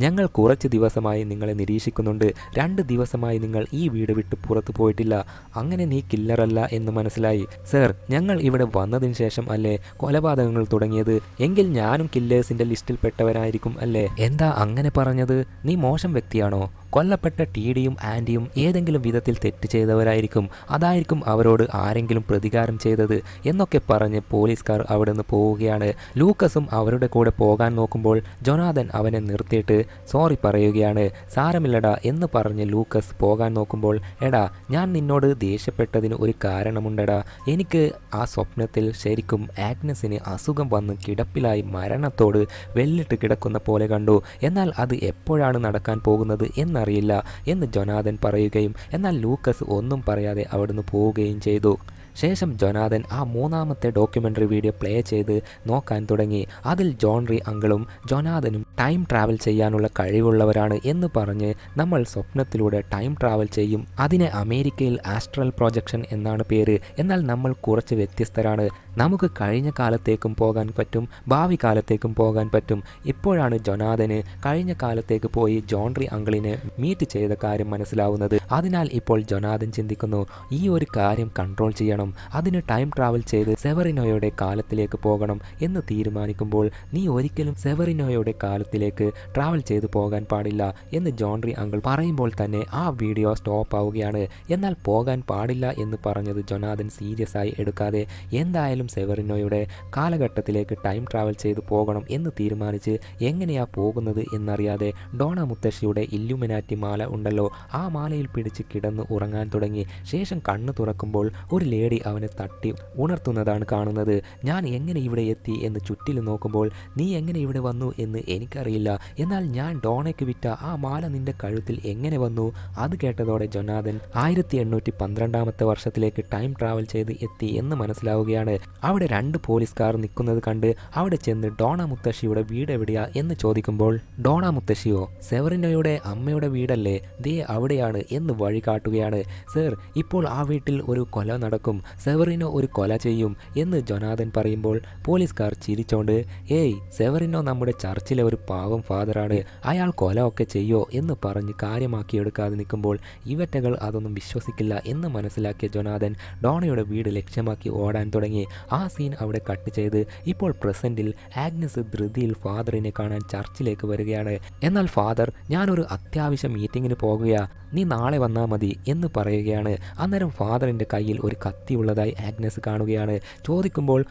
ഞങ്ങൾ കുറച്ച് ദിവസമായി നിങ്ങളെ നിരീക്ഷിക്കുന്നുണ്ട്. 2 ദിവസമായി നിങ്ങൾ ഈ വീട് വിട്ട് പുറത്തു പോയിട്ടില്ല. അങ്ങനെ നീ കില്ലറല്ല എന്ന് മനസ്സിലായി. സർ, ഞങ്ങൾ ഇവിടെ വന്നതിന് ശേഷം അല്ലേ കൊലപാതകങ്ങൾ തുടങ്ങിയത്? എങ്കിൽ ഞാനും കില്ലേഴ്സിന്റെ ലിസ്റ്റിൽ പെട്ടവനായിരിക്കും അല്ലേ? എന്താ അങ്ങനെ പറഞ്ഞത്? നീ മോശം വ്യക്തിയാണോ? കൊല്ലപ്പെട്ട ടിഡിയും ആൻറ്റിയും ഏതെങ്കിലും വിധത്തിൽ തെറ്റ് ചെയ്തവരായിരിക്കും. അതായിരിക്കും അവരോട് ആരെങ്കിലും പ്രതികാരം ചെയ്തത് എന്നൊക്കെ പറഞ്ഞ് പോലീസുകാർ അവിടെ നിന്ന് പോവുകയാണ്. ലൂക്കസും അവരുടെ കൂടെ പോകാൻ നോക്കുമ്പോൾ ജൊനാഥൻ അവനെ നിർത്തിയിട്ട് സോറി പറയുകയാണ്. സാരമില്ലടാ എന്ന് പറഞ്ഞ് ലൂക്കസ് പോകാൻ നോക്കുമ്പോൾ എടാ, ഞാൻ നിന്നോട് ദേഷ്യപ്പെട്ടതിന് ഒരു കാരണമുണ്ടടാ. എനിക്ക് ആ സ്വപ്നത്തിൽ ശരിക്കും ആഗ്നസിന് അസുഖം വന്ന് കിടപ്പിലായി മരണത്തോട് വെല്ലിട്ട് കിടക്കുന്ന പോലെ കണ്ടു. എന്നാൽ അത് എപ്പോഴാണ് നടക്കാൻ പോകുന്നത് എന്നറിയില്ല എന്ന് ജൊനാഥൻ പറയുകയും എന്നാൽ ലൂക്കസ് ഒന്നും പറയാതെ അവിടുന്ന് പോവുകയും ചെയ്തു. ശേഷം ജൊനാഥൻ ആ മൂന്നാമത്തെ ഡോക്യുമെൻ്ററി വീഡിയോ പ്ലേ ചെയ്ത് നോക്കാൻ തുടങ്ങി. അതിൽ ജോൺറി അങ്കിളും ജൊനാഥനും ടൈം ട്രാവൽ ചെയ്യാനുള്ള കഴിവുള്ളവരാണ് എന്ന് പറഞ്ഞ് നമ്മൾ സ്വപ്നത്തിലൂടെ ടൈം ട്രാവൽ ചെയ്യും. അതിനെ അമേരിക്കയിൽ ആസ്ട്രൽ പ്രൊജക്ഷൻ എന്നാണ് പേര്. എന്നാൽ നമ്മൾ കുറച്ച് വ്യത്യസ്തരാണ്. നമുക്ക് കഴിഞ്ഞ കാലത്തേക്കും പോകാൻ പറ്റും, ഭാവി കാലത്തേക്കും പോകാൻ പറ്റും. ഇപ്പോഴാണ് ജൊനാഥന് കഴിഞ്ഞ കാലത്തേക്ക് പോയി ജോൺറി അങ്കിളിനെ മീറ്റ് ചെയ്ത കാര്യം മനസ്സിലാവുന്നത്. അതിനാൽ ഇപ്പോൾ ജൊനാഥൻ ചിന്തിക്കുന്നു, ഈ ഒരു കാര്യം കൺട്രോൾ ചെയ്യണം, അതിന് ടൈം ട്രാവൽ ചെയ്ത് സെവറിനോയുടെ കാലത്തിലേക്ക് പോകണം എന്ന് തീരുമാനിക്കുമ്പോൾ നീ ഒരിക്കലും സെവറിനോയുടെ കാലത്തിലേക്ക് ട്രാവൽ ചെയ്ത് പോകാൻ പാടില്ല എന്ന് ജോൺറി അങ്കിൾ പറയുമ്പോൾ തന്നെ ആ വീഡിയോ സ്റ്റോപ്പ് ആവുകയാണ്. എന്നാൽ പോകാൻ പാടില്ല എന്ന് പറഞ്ഞത് ജൊനാഥൻ സീരിയസ് ആയി എടുക്കാതെ എന്തായാലും സെവറിനോയുടെ കാലഘട്ടത്തിലേക്ക് ടൈം ട്രാവൽ ചെയ്ത് പോകണം എന്ന് തീരുമാനിച്ച് എങ്ങനെയാ പോകുന്നത് എന്നറിയാതെ ഡോണ മുത്തശ്ശിയുടെ ഇല്ലുമിനാറ്റി മാല ഉണ്ടല്ലോ, ആ മാലയിൽ പിടിച്ച് കിടന്ന് ഉറങ്ങാൻ തുടങ്ങി. ശേഷം കണ്ണ് തുറക്കുമ്പോൾ ഒരു ലേഡി അവനെ തട്ടി ഉണർത്തുന്നതാണ് കാണുന്നത്. ഞാൻ എങ്ങനെ ഇവിടെ എത്തി എന്ന് ചുറ്റിലും നോക്കുമ്പോൾ നീ എങ്ങനെ ഇവിടെ വന്നു എന്ന് എനിക്കറിയില്ല, എന്നാൽ ഞാൻ ഡോണയ്ക്ക് വിറ്റ ആ മാല നിന്റെ കഴുത്തിൽ എങ്ങനെ വന്നു? അത് കേട്ടതോടെ ജൊനാഥൻ 1812 വർഷത്തിലേക്ക് ടൈം ട്രാവൽ ചെയ്ത് എത്തി എന്ന് മനസ്സിലാവുകയാണ്. അവിടെ 2 പോലീസുകാർ നിൽക്കുന്നത് കണ്ട് അവിടെ ചെന്ന് ഡോണ മുത്തശ്ശിയുടെ വീട് എവിടെയാ എന്ന് ചോദിക്കുമ്പോൾ ഡോണ മുത്തശ്ശിയോ, സെവറിനോയുടെ അമ്മയുടെ വീടല്ലേ, ദേ അവിടെയാണ് എന്ന് വഴി കാട്ടുകയാണ്. സർ, ഇപ്പോൾ ആ വീട്ടിൽ ഒരു കൊല നടക്കും, സെവറിനോ ഒരു കൊല ചെയ്യും എന്ന് ജൊനാഥൻ പറയുമ്പോൾ പോലീസുകാർ ചിരിച്ചോണ്ട് ഏയ്, സെവറിനോ നമ്മുടെ ചർച്ചിലെ ഒരു പാവം ഫാദറാണ്, അയാൾ കൊല ഒക്കെ ചെയ്യോ എന്ന് പറഞ്ഞ് കാര്യമാക്കിയെടുക്കാതെ നിൽക്കുമ്പോൾ ഇവറ്റകൾ അതൊന്നും വിശ്വസിക്കില്ല എന്ന് മനസ്സിലാക്കിയ ജൊനാഥൻ ഡോണയുടെ വീട് ലക്ഷ്യമാക്കി ഓടാൻ തുടങ്ങി. ആ സീൻ അവിടെ കട്ട് ചെയ്ത് ഇപ്പോൾ പ്രസന്റിൽ ആഗ്നസ് ധൃതിയിൽ ഫാദറിനെ കാണാൻ ചർച്ചിലേക്ക് വരികയാണ്. എന്നാൽ ഫാദർ, ഞാനൊരു അത്യാവശ്യ മീറ്റിങ്ങിന് പോകുകയാ, നീ നാളെ വന്നാൽ മതി എന്ന് പറയുകയാണ്. അന്നേരം ഫാദറിൻ്റെ കയ്യിൽ ഒരു കത്തിയുള്ളതായി ആഗ്നസ് കാണുകയാണ്. ചോദിക്കുമ്പോൾ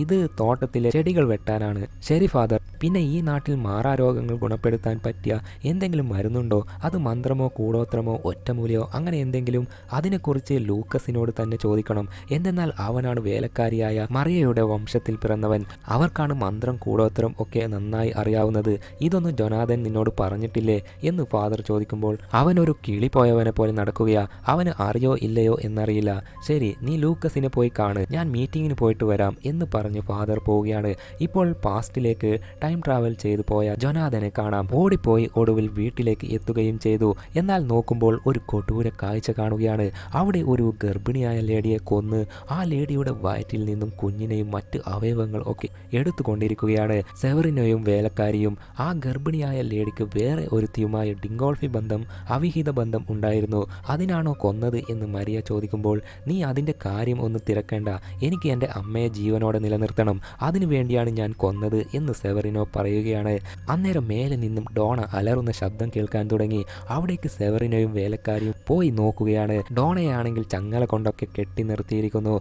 ഇത് തോട്ടത്തിലെ ചെടികൾ വെട്ടാനാണ്. ശരി ഫാദർ, പിന്നെ ഈ നാട്ടിൽ മാറാരോഗങ്ങൾ ഗുണപ്പെടുത്താൻ പറ്റിയ എന്തെങ്കിലും മരുന്നുണ്ടോ? അത് മന്ത്രമോ കൂടോത്രമോ ഒറ്റമൂലിയോ അങ്ങനെ എന്തെങ്കിലും? അതിനെക്കുറിച്ച് ലൂക്കസിനോട് തന്നെ ചോദിക്കണം. എന്തെന്നാൽ അവനാണ് വേലക്കാരിയായ മറിയയുടെ വംശത്തിൽ പിറന്നവൻ. അവർക്കാണ് മന്ത്രം കൂടോത്രം ഒക്കെ നന്നായി അറിയാവുന്നത്. ഇതൊന്നും ജൊനാഥൻ നിന്നോട് പറഞ്ഞിട്ടില്ലേ എന്ന് ഫാദർ ചോദിക്കുമ്പോൾ അവനൊരു കിളി പോയവനെ പോലെ നടക്കുകയാ. അവന് അറിയോ ഇല്ലയോ എന്നറിയില്ല. ശരി, നീ ലൂക്കസിനെ പോയി കാണ്, ഞാൻ മീറ്റിങ്ങിന് പോയിട്ട് വരാം എന്ന് പറഞ്ഞ് ഫാദർ പോവുകയാണ്. ഇപ്പോൾ പാസ്റ്റിലേക്ക് ടൈം ട്രാവൽ ചെയ്തു പോയ ജൊനാഥനെ കാണാം. ഓടിപ്പോയി ഒടുവിൽ വീട്ടിലേക്ക് എത്തുകയും ചെയ്തു. എന്നാൽ നോക്കുമ്പോൾ ഒരു കൊടൂര കാഴ്ച കാണുകയാണ്. അവിടെ ഒരു ഗർഭിണിയായ ലേഡിയെ കൊന്ന് ആ ലേഡിയുടെ വയറ്റിൽ നിന്നും കുഞ്ഞിനെയും മറ്റ് അവയവങ്ങൾ ഒക്കെ എടുത്തുകൊണ്ടിരിക്കുകയാണ്. സെവറിനോയും വേലക്കാരിയും ആ ഗർഭിണിയായ ലേഡിക്ക് വേറെ ഒരുത്തിയുമായ ഡിങ്കോൾഫി ബന്ധം, അവിഹിത ബന്ധം ഉണ്ടായിരുന്നു. അതിനാണോ കൊന്നത് എന്ന് മരിയ ചോദിക്കുമ്പോൾ നീ അതിൻ്റെ കാര്യം ഒന്ന് തിരക്കേണ്ട, എനിക്ക് എൻ്റെ അമ്മയെ ജീവനോടെ നിലനിർത്തണം, അതിനു വേണ്ടിയാണ് ഞാൻ കൊന്നത് എന്ന് സെവറിനോ പറയുകയാണ്. അന്നേരം മേലെ നിന്നും ഡോണ അലറുന്ന ശബ്ദം കേൾക്കാൻ തുടങ്ങി. അവിടേക്ക് സെവറിനോയും വേലക്കാരിയും പോയി നോക്കുകയാണ്. ഡോണയാണെങ്കിൽ ചങ്ങല കൊണ്ടൊക്കെ കെട്ടി നിർത്തിയിരിക്കുന്നു.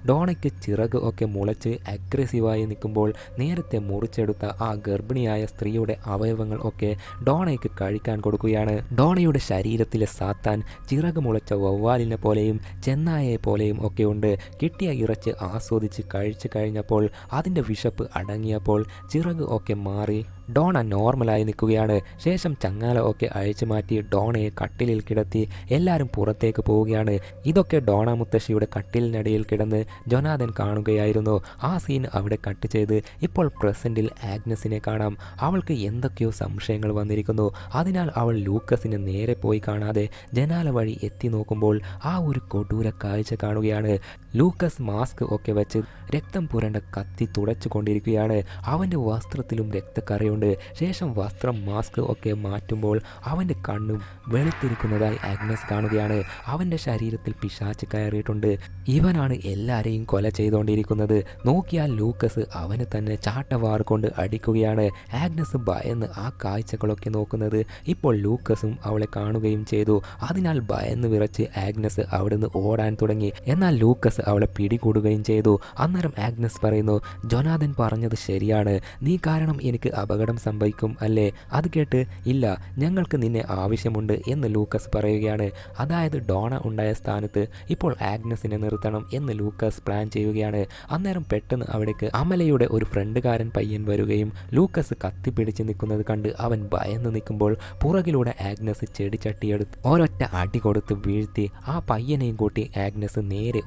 ഡോണയ്ക്ക് ചിറക് ഒക്കെ മുളച്ച് അഗ്രസീവായി നിൽക്കുമ്പോൾ നേരത്തെ മുറിച്ചെടുത്ത ആ ഗർഭിണിയായ സ്ത്രീയുടെ അവയവങ്ങൾ ഒക്കെ ഡോണയ്ക്ക് കഴിക്കാൻ കൊടുക്കുകയാണ്. ഡോണയുടെ ശരീരത്തിലെ സാത്താൻ ചിറക് മുളച്ച വവ്വാലിനെ പോലെയും ചെന്നായയെ പോലെയും ഒക്കെ ഉണ്ട്. കിട്ടിയ ഇറച്ചി ആസ്വദിച്ച് കഴിച്ചു കഴിഞ്ഞപ്പോൾ അതിൻ്റെ വിശപ്പ് അടങ്ങിയപ്പോൾ ചിറക് ഒക്കെ മാറി ഡോണ നോർമലായി നിൽക്കുകയാണ്. ശേഷം ചങ്ങാല ഒക്കെ അഴിച്ചു മാറ്റി ഡോണയെ കട്ടിലിൽ കിടത്തി എല്ലാവരും പുറത്തേക്ക് പോവുകയാണ്. ഇതൊക്കെ ഡോണ മുത്തശ്ശിയുടെ കട്ടിലിനടിയിൽ കിടന്ന് ജൊനാഥൻ കാണുകയായിരുന്നു. ആ സീൻ അവിടെ കട്ട് ചെയ്ത് ഇപ്പോൾ പ്രസൻറ്റിൽ ആഗ്നസിനെ കാണാം. അവൾക്ക് എന്തൊക്കെയോ സംശയങ്ങൾ വന്നിരിക്കുന്നു. അതിനാൽ അവൾ ലൂക്കസിനെ നേരെ പോയി കാണാതെ ജനാല വഴി എത്തി നോക്കുമ്പോൾ ആ ഒരു കൊടൂര കാഴ്ച കാണുകയാണ്. ലൂക്കസ് മാസ്ക് ഒക്കെ വെച്ച് രക്തം പുരണ്ട കത്തി തുടച്ചു കൊണ്ടിരിക്കുകയാണ്. അവൻ്റെ വസ്ത്രത്തിലും രക്തക്കറയുണ്ട്. ശേഷം വസ്ത്രം മാസ്ക് ഒക്കെ മാറ്റുമ്പോൾ അവൻ്റെ കണ്ണും വെളുത്തിരിക്കുന്നതായി ആഗ്നസ് കാണുകയാണ്. അവൻ്റെ ശരീരത്തിൽ പിശാച് കയറിയിട്ടുണ്ട്. ഇവനാണ് എല്ലാവരെയും കൊല ചെയ്തുകൊണ്ടിരിക്കുന്നത്. നോക്കിയാൽ ലൂക്കസ് അവനെ തന്നെ ചാട്ടവാർ കൊണ്ട് അടിക്കുകയാണ്. ആഗ്നസ് ഭയന്ന് ആ കാഴ്ചകളൊക്കെ നോക്കുന്നത് ഇപ്പോൾ ലൂക്കസും അവളെ കാണുകയും ചെയ്തു. അതിനാൽ ഭയന്ന് വിറച്ച് ആഗ്നസ് അവിടുന്ന് ഓടാൻ തുടങ്ങി. എന്നാൽ ലൂക്കസ് അവളെ പിടികൂടുകയും ചെയ്തു. അന്നേരം ആഗ്നസ് പറയുന്നു, ജൊനാഥൻ പറഞ്ഞത് ശരിയാണ്, നീ കാരണം എനിക്ക് അപകടം സംഭവിക്കും അല്ലേ? അത് കേട്ട് ഇല്ല, ഞങ്ങൾക്ക് നിന്നെ ആവശ്യമുണ്ട് എന്ന് ലൂക്കസ് പറയുകയാണ്. അതായത് ഡോണ ഉണ്ടായ സ്ഥാനത്ത് ഇപ്പോൾ ആഗ്നസിനെ നിർത്തണം എന്ന് ലൂക്കസ് പ്ലാൻ ചെയ്യുകയാണ്. അന്നേരം പെട്ടെന്ന് അവിടേക്ക് അമലയുടെ ഒരു ഫ്രണ്ടുകാരൻ പയ്യൻ വരികയും ലൂക്കസ് കത്തിപ്പിടിച്ച് നിൽക്കുന്നത് കണ്ട് അവൻ ഭയന്ന് നിൽക്കുമ്പോൾ പുറകിലൂടെ ആഗ്നസ് ചെടിച്ചട്ടിയെടുത്ത് ഒരൊറ്റ അടി കൊടുത്ത് വീഴ്ത്തി ആ പയ്യനെയും കൂട്ടി ആഗ്നസ് നേരെ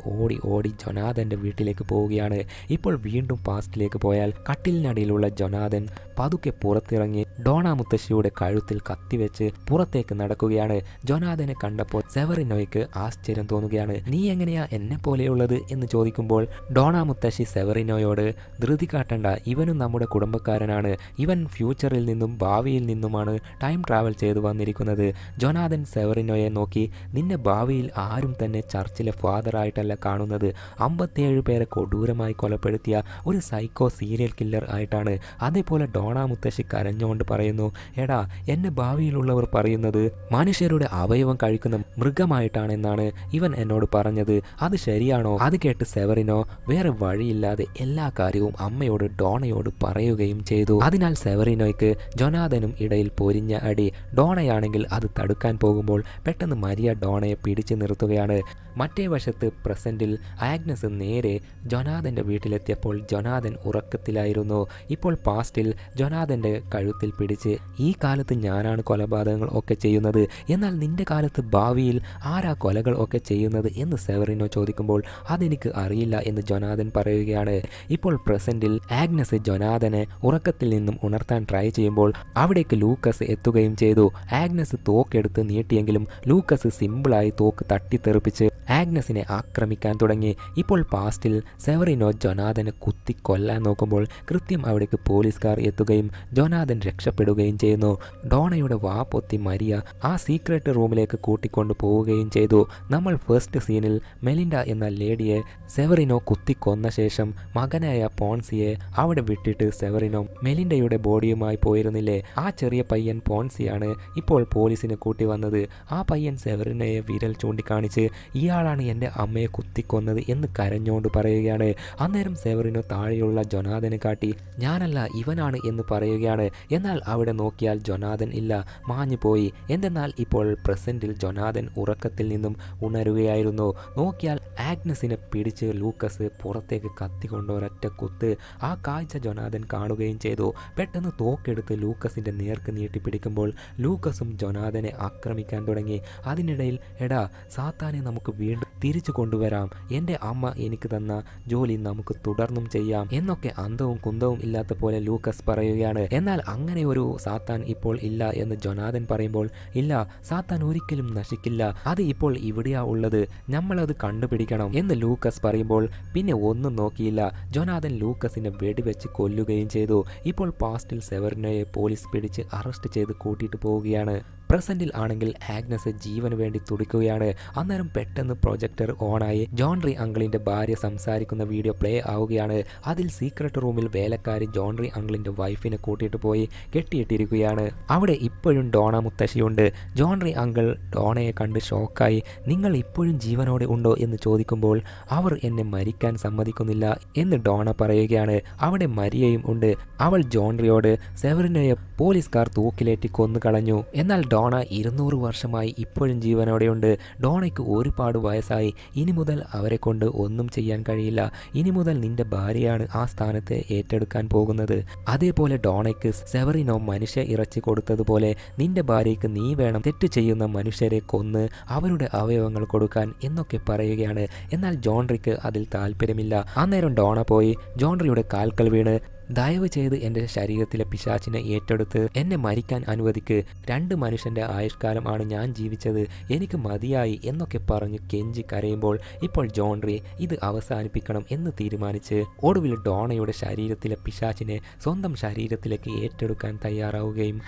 ഓടി ജൊനാഥൻ്റെ വീട്ടിലേക്ക് പോവുകയാണ്. ഇപ്പോൾ വീണ്ടും പാസ്റ്റിലേക്ക് പോയാൽ കട്ടിലിനടിയിലുള്ള ജൊനാഥൻ പതുക്കെ പുറത്തിറങ്ങി ഡോണ മുത്തശ്ശിയുടെ കഴുത്തിൽ കത്തിവെച്ച് പുറത്തേക്ക് നടക്കുകയാണ്. ജൊനാഥനെ കണ്ടപ്പോൾ സെവറിനോയ്ക്ക് ആശ്ചര്യം തോന്നുകയാണ്. നീ എങ്ങനെയാ എന്നെ പോലെയുള്ളത് എന്ന് ചോദിക്കുമ്പോൾ ഡോണ മുത്തശ്ശി സെവറിനോയോട് ധൃതി കാട്ടണ്ട, ഇവനും നമ്മുടെ കുടുംബക്കാരനാണ്. ഇവൻ ഫ്യൂച്ചറിൽ നിന്നും ഭാവിയിൽ നിന്നുമാണ് ടൈം ട്രാവൽ ചെയ്തു വന്നിരിക്കുന്നത്. ജൊനാഥൻ സെവറിനോയെ നോക്കി, നിന്നെ ഭാവിയിൽ ആരും തന്നെ ചർച്ചിലെ ഫാദറായിട്ടല്ല കാണുന്നത്, 57 പേരെ കൊടൂരമായി കൊലപ്പെടുത്തിയ ഒരു സൈക്കോ സീരിയൽ കില്ലർ ആയിട്ടാണ്. അതേപോലെ ഡോണ മുത്തശ്ശി കരഞ്ഞുകൊണ്ട് പറയുന്നു, എടാ, എന്നെ ഭാവിയിലുള്ളവർ പറയുന്നത് മനുഷ്യരുടെ അവയവം കഴിക്കുന്ന മൃഗമായിട്ടാണെന്നാണ് ഇവൻ എന്നോട് പറഞ്ഞത്. അത് ശരിയാണോ? അത് കേട്ട് സെവറിനോ വേറെ വഴിയില്ലാതെ എല്ലാ കാര്യവും അമ്മയോട് ഡോണയോട് പറയുകയും ചെയ്തു. അതിനാൽ സെവറിനോയ്ക്ക് ജൊനാഥനും ഇടയിൽ പൊരിഞ്ഞ അടി. ഡോണയാണെങ്കിൽ അത് തടുക്കാൻ പോകുമ്പോൾ പെട്ടെന്ന് മരിയ ഡോണയെ പിടിച്ചു നിർത്തുകയാണ്. മറ്റേ വശത്ത് പ്രസൻറ്റിൽ ആഗ്നസ് നേരെ ജൊനാഥൻ്റെ വീട്ടിലെത്തിയപ്പോൾ ജൊനാഥൻ ഉറക്കത്തിലായിരുന്നു. ഇപ്പോൾ പാസ്റ്റിൽ ജൊനാഥൻ്റെ കഴുത്തിൽ പിടിച്ച്, ഈ കാലത്ത് ഞാനാണ് കൊലപാതകങ്ങൾ ഒക്കെ ചെയ്യുന്നത്, എന്നാൽ നിന്റെ കാലത്ത് ഭാവിയിൽ ആരാ കൊലകൾ ഒക്കെ ചെയ്യുന്നത് എന്ന് സെവറിനോ ചോദിക്കുമ്പോൾ അതെനിക്ക് അറിയില്ല എന്ന് ജൊനാഥൻ പറയുകയാണ്. ഇപ്പോൾ പ്രസൻറ്റിൽ ആഗ്നസ് ജൊനാഥനെ ഉറക്കത്തിൽ നിന്നും ഉണർത്താൻ ട്രൈ ചെയ്യുമ്പോൾ അവിടേക്ക് ലൂക്കസ് എത്തുകയും ചെയ്തു. ആഗ്നസ് തോക്കെടുത്ത് നീട്ടിയെങ്കിലും ലൂക്കസ് സിമ്പിളായി തോക്ക് തട്ടിത്തെറിപ്പിച്ച് ആഗ്നസിനെ ആക്രമിക്കാൻ തുടങ്ങി. ഇപ്പോൾ പാസ്റ്റിൽ സെവറിനോ ജൊനാഥനെ കുത്തി കൊല്ലാൻ നോക്കുമ്പോൾ കൃത്യം അവിടേക്ക് പോലീസുകാർ എത്തുകയും ജൊനാഥൻ രക്ഷപ്പെടുകയും ചെയ്യുന്നു. ഡോണയുടെ വാ പൊത്തി മരിയ ആ സീക്രട്ട് റൂമിലേക്ക് കൂട്ടിക്കൊണ്ടു പോവുകയും ചെയ്തു. നമ്മൾ ഫസ്റ്റ് സീനിൽ മെലിൻഡ എന്ന ലേഡിയെ സെവറിനോ കുത്തിക്കൊന്ന ശേഷം മകനായ പോൺസിയെ അവിടെ വിട്ടിട്ട് സെവറിനോ മെലിൻഡയുടെ ബോഡിയുമായി പോയിരുന്നില്ലേ? ആ ചെറിയ പയ്യൻ പോൺസിയാണ് ഇപ്പോൾ പോലീസിനെ കൂട്ടി വന്നത്. ആ പയ്യൻ സെവറിനയെ വിരൽ ചൂണ്ടിക്കാണിച്ച് ഇയാളാണ് എൻ്റെ അമ്മയെ കുത്തിക്കൊന്നത് എന്ന് കരഞ്ഞോണ്ട് പറയുകയാണ്. അന്നേരം സെവറിനോ താഴെയുള്ള ജൊനാഥനെ കാട്ടി ഞാനല്ല ഇവനാണ് എന്ന് പറയുകയാണ്. എന്നാൽ അവിടെ നോക്കിയാൽ ജൊനാഥൻ ഇല്ല, മാഞ്ഞു പോയി. എന്തെന്നാൽ ഇപ്പോൾ പ്രസന്റിൽ ജൊനാഥൻ ഉറക്കത്തിൽ നിന്നും ഉണരുകയായിരുന്നു. നോക്കിയാൽ ആഗ്നസിനെ പിടിച്ച് ലൂക്കസ് പുറത്തേക്ക് കത്തിക്കൊണ്ട് ഒരൊറ്റ കുത്ത്. ആ കാഴ്ച ജൊനാഥൻ കാണുകയും ചെയ്തു. പെട്ടെന്ന് തോക്കെടുത്ത് ലൂക്കസിന്റെ നേർക്ക് നീട്ടിപ്പിടിക്കുമ്പോൾ ലൂക്കസും ജൊനാഥനെ ആക്രമിക്കാൻ തുടങ്ങി. അതിനിടയിൽ എടാ സാത്താനെ നമുക്ക് വീണ്ടും തിരിച്ചു കൊണ്ടുവരാം, എൻ്റെ അമ്മ എനിക്ക് തന്ന ജോലി നമുക്ക് തുടർന്നും ചെയ്യാം എന്നൊക്കെ അന്തവും കുന്തവും ഇല്ലാത്ത പോലെ ലൂക്കസ് പറയുകയാണ്. എന്നാൽ അങ്ങനെ ഒരു സാത്താൻ ഇപ്പോൾ ഇല്ല എന്ന് ജൊനാഥൻ പറയുമ്പോൾ ഇല്ല, സാത്താൻ ഒരിക്കലും നശിക്കില്ല, അത് ഇപ്പോൾ ഇവിടെയാ ഉള്ളത്, നമ്മളത് കണ്ടുപിടിക്കണം എന്ന് ലൂക്കസ് പറയുമ്പോൾ പിന്നെ ഒന്നും നോക്കിയില്ല. ജൊനാഥൻ ലൂക്കസിനെ വെടിവെച്ച് കൊല്ലുകയും ചെയ്തു. ഇപ്പോൾ പാസ്റ്റിൽ സെവറിനയെ പോലീസ് പിടിച്ച് അറസ്റ്റ് ചെയ്ത് കൂട്ടിയിട്ട് പോവുകയാണ്. പ്രസന്റിൽ ആണെങ്കിൽ ആഗ്നസ് ജീവന് വേണ്ടി തുടിക്കുകയാണ്. അന്നേരം പെട്ടെന്ന് പ്രൊജക്ടർ ഓണായി ജോൺറി അങ്കിളിന്റെ ഭാര്യ സംസാരിക്കുന്ന വീഡിയോ പ്ലേ ആവുകയാണ്. അതിൽ സീക്രട്ട് റൂമിൽ വേലക്കാരി ജോൺറി അങ്കിളിന്റെ വൈഫിനെ കൂട്ടിയിട്ട് പോയി കെട്ടിയിട്ടിരിക്കുകയാണ്. അവിടെ ഇപ്പോഴും ഡോണ മുത്തശ്ശിയുണ്ട്. ജോൺറി അങ്കിൾ ഡോണയെ കണ്ട് ഷോക്കായി നിങ്ങൾ ഇപ്പോഴും ജീവനോടെ ഉണ്ടോ എന്ന് ചോദിക്കുമ്പോൾ അവർ എന്നെ മരിക്കാൻ സമ്മതിക്കുന്നില്ല എന്ന് ഡോണ പറയുകയാണ്. അവിടെ മരിയയും ഉണ്ട്. അവൾ ജോൺറിയോട് സെവറിനയെ പോലീസുകാർ തൂക്കിലേറ്റി കൊന്നു കളഞ്ഞു, എന്നാൽ ഡോണ 200 വർഷമായി ഇപ്പോഴും ജീവനോടെയുണ്ട്. ഡോണയ്ക്ക് ഒരുപാട് വയസ്സായി. ഇനി മുതൽ അവരെ കൊണ്ട് ഒന്നും ചെയ്യാൻ കഴിയില്ല. ഇനി മുതൽ നിന്റെ ഭാര്യയാണ് ആ സ്ഥാനത്ത് ഏറ്റെടുക്കാൻ പോകുന്നത്. അതേപോലെ ഡോണയ്ക്ക് സെവറിനോ മനുഷ്യ ഇറച്ചി കൊടുത്തതുപോലെ നിന്റെ ഭാര്യയ്ക്ക് നീ വേണം തെറ്റ് ചെയ്യുന്ന മനുഷ്യരെ കൊന്ന് അവരുടെ അവയവങ്ങൾ കൊടുക്കാൻ എന്നൊക്കെ പറയുകയാണ്. എന്നാൽ ജോൺറിക്ക് അതിൽ താല്പര്യമില്ല. അന്നേരം ഡോണ പോയി ജോൺറിയുടെ കാൽക്കൽ വീണ് ദയവ് ചെയ്ത് എൻ്റെ ശരീരത്തിലെ പിശാചിനെ ഏറ്റെടുത്ത് എന്നെ മരിക്കാൻ അനുവദിക്ക്, 2 മനുഷ്യൻ്റെ ആയുഷ്കാലം ആണ് ഞാൻ ജീവിച്ചത്, എനിക്ക് മതിയായി എന്നൊക്കെ പറഞ്ഞ് കെഞ്ചി കരയുമ്പോൾ ഇപ്പോൾ ജോൺറി ഇത് അവസാനിപ്പിക്കണം എന്ന് തീരുമാനിച്ച് ഒടുവിൽ ഡോണയുടെ ശരീരത്തിലെ പിശാചിനെ സ്വന്തം ശരീരത്തിലേക്ക് ഏറ്റെടുക്കാൻ തയ്യാറാവുകയും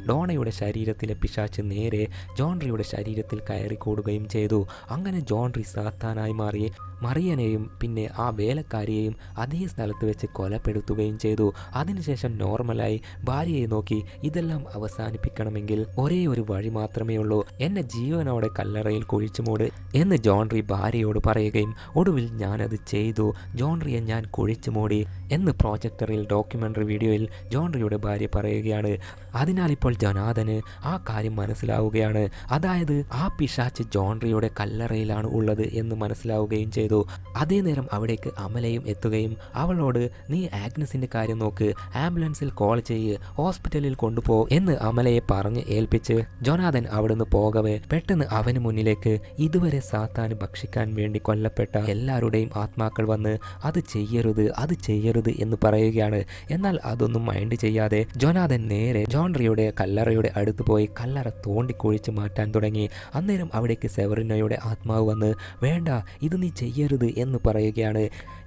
ഡോണയുടെ ശരീരത്തിലെ പിശാച്ച് നേരെ ജോൺറിയുടെ ശരീരത്തിൽ കയറിക്കൂടുകയും ചെയ്തു. അങ്ങനെ ജോൺറി സാത്താനായി മാറി മറിയനെയും പിന്നെ ആ വേലക്കാരിയെയും അതേ സ്ഥലത്ത് വെച്ച് കൊലപ്പെടുത്തുകയും ചെയ്തു. അതിനുശേഷം നോർമലായി ഭാര്യയെ നോക്കി ഇതെല്ലാം അവസാനിപ്പിക്കണമെങ്കിൽ ഒരേ ഒരു വഴി മാത്രമേ ഉള്ളൂ, എന്നെ ജീവനോടെ കല്ലറയിൽ കുഴിച്ചുമൂട് എന്ന് ജോൺറി ഭാര്യയോട് പറയുകയും ഒടുവിൽ ഞാനത് ചെയ്തു, ജോൺറിയെ ഞാൻ കുഴിച്ചു മൂടി എന്ന് പ്രോജക്ടറിൽ ഡോക്യുമെൻ്ററി വീഡിയോയിൽ ജോൺറിയുടെ ഭാര്യ പറയുകയാണ്. അതിനാൽ ഇപ്പോൾ ജൊനാഥന് ആ കാര്യം മനസ്സിലാവുകയാണ്. അതായത് ആ പിശാച്ച് ജോൺറിയുടെ കല്ലറയിലാണ് ഉള്ളത് എന്ന് മനസ്സിലാവുകയും ചെയ്തു. അതേ നേരം അവിടേക്ക് അമലയും എത്തുകയും അവളോട് നീ ആഗ്നസിന്റെ കാര്യം നോക്ക്, ആംബുലൻസിൽ കോൾ ചെയ്യ്, ഹോസ്പിറ്റലിൽ കൊണ്ടുപോ എന്ന് അമലയെ പറഞ്ഞ് ഏൽപ്പിച്ച് ജൊനാഥൻ അവിടുന്ന് പോകവേ പെട്ടെന്ന് അവന് മുന്നിലേക്ക് ഇതുവരെ സാത്താന് ഭക്ഷിക്കാൻ വേണ്ടി കൊല്ലപ്പെട്ട എല്ലാവരുടെയും ആത്മാക്കൾ വന്ന് അത് ചെയ്യരുത് എന്ന് പറയുകയാണ്. എന്നാൽ അതൊന്നും മൈൻഡ് ചെയ്യാതെ ജൊനാഥൻ നേരെ ജോൺറിയുടെ കല്ലറയുടെ അടുത്ത് പോയി കല്ലറ തോണ്ടി കുഴിച്ച് മാറ്റാൻ തുടങ്ങി. അന്നേരം അവിടേക്ക് സെവറിനയുടെ ആത്മാവ് വന്ന് വേണ്ട ഇത് നീ ചെയ്യരുത് എന്ന് പറയുകയാണ്.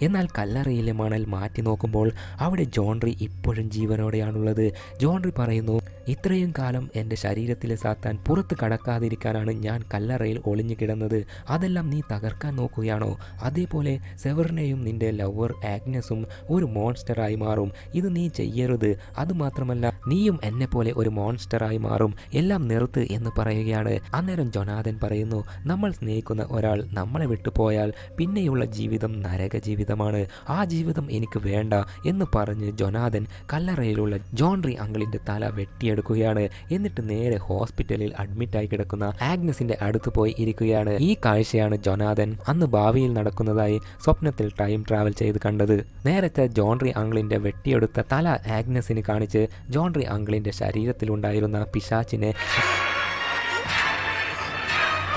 എന്നാൽ കല്ലറയിലെ മണൽ മാറ്റി നോക്കുമ്പോൾ അവിടെ ജോൺറി ഇപ്പോഴും ജീവനോടെയാണുള്ളത്. ജോൺറി പറയുന്നു ഇത്രയും കാലം എൻ്റെ ശരീരത്തിലെ സാത്താൻ പുറത്ത് കടക്കാതിരിക്കാനാണ് ഞാൻ കല്ലറയിൽ ഒളിഞ്ഞു കിടന്നത്, അതെല്ലാം നീ തകർക്കാൻ നോക്കുകയാണോ? അതേപോലെ സെവറിനെയും നിന്റെ ലവർ ആഗ്നസും ഒരു മോൺസ്റ്ററായി മാറും, ഇത് നീ ചെയ്യരുത്. അതുമാത്രമല്ല നീയും എന്നെ പോലെ ഒരു മോൺസ്റ്ററായി മാറും, എല്ലാം നിർത്ത് എന്ന് പറയുകയാണ്. അന്നേരം ജൊനാഥൻ പറയുന്നു നമ്മൾ സ്നേഹിക്കുന്ന ഒരാൾ നമ്മളെ വിട്ടുപോയാൽ പിന്നെയുള്ള ജീവിതം നരക ജീവിതമാണ്, ആ ജീവിതം എനിക്ക് വേണ്ട എന്ന് പറഞ്ഞ് ജൊനാഥൻ കല്ലറയിലുള്ള ജോൺറി അങ്കിളിന്റെ തല വെട്ടിയെടുക്കുകയാണ്. എന്നിട്ട് നേരെ ഹോസ്പിറ്റലിൽ അഡ്മിറ്റായി കിടക്കുന്ന ആഗ്നസിന്റെ അടുത്ത് പോയി ഇരിക്കുകയാണ്. ഈ കാഴ്ചയാണ് ജൊനാഥൻ അന്ന് ഭാവിയിൽ നടക്കുന്നതായി സ്വപ്നത്തിൽ ടൈം ട്രാവൽ ചെയ്ത് കണ്ടത്. നേരത്തെ ജോൺറി അങ്കിളിന്റെ വെട്ടിയെടുത്ത തല ആഗ്നസിന് കാണിച്ച് ജോൺറി അങ്കിളിന്റെ ശരീരത്തിലുണ്ടായിരുന്ന പിശാച്ചിനെ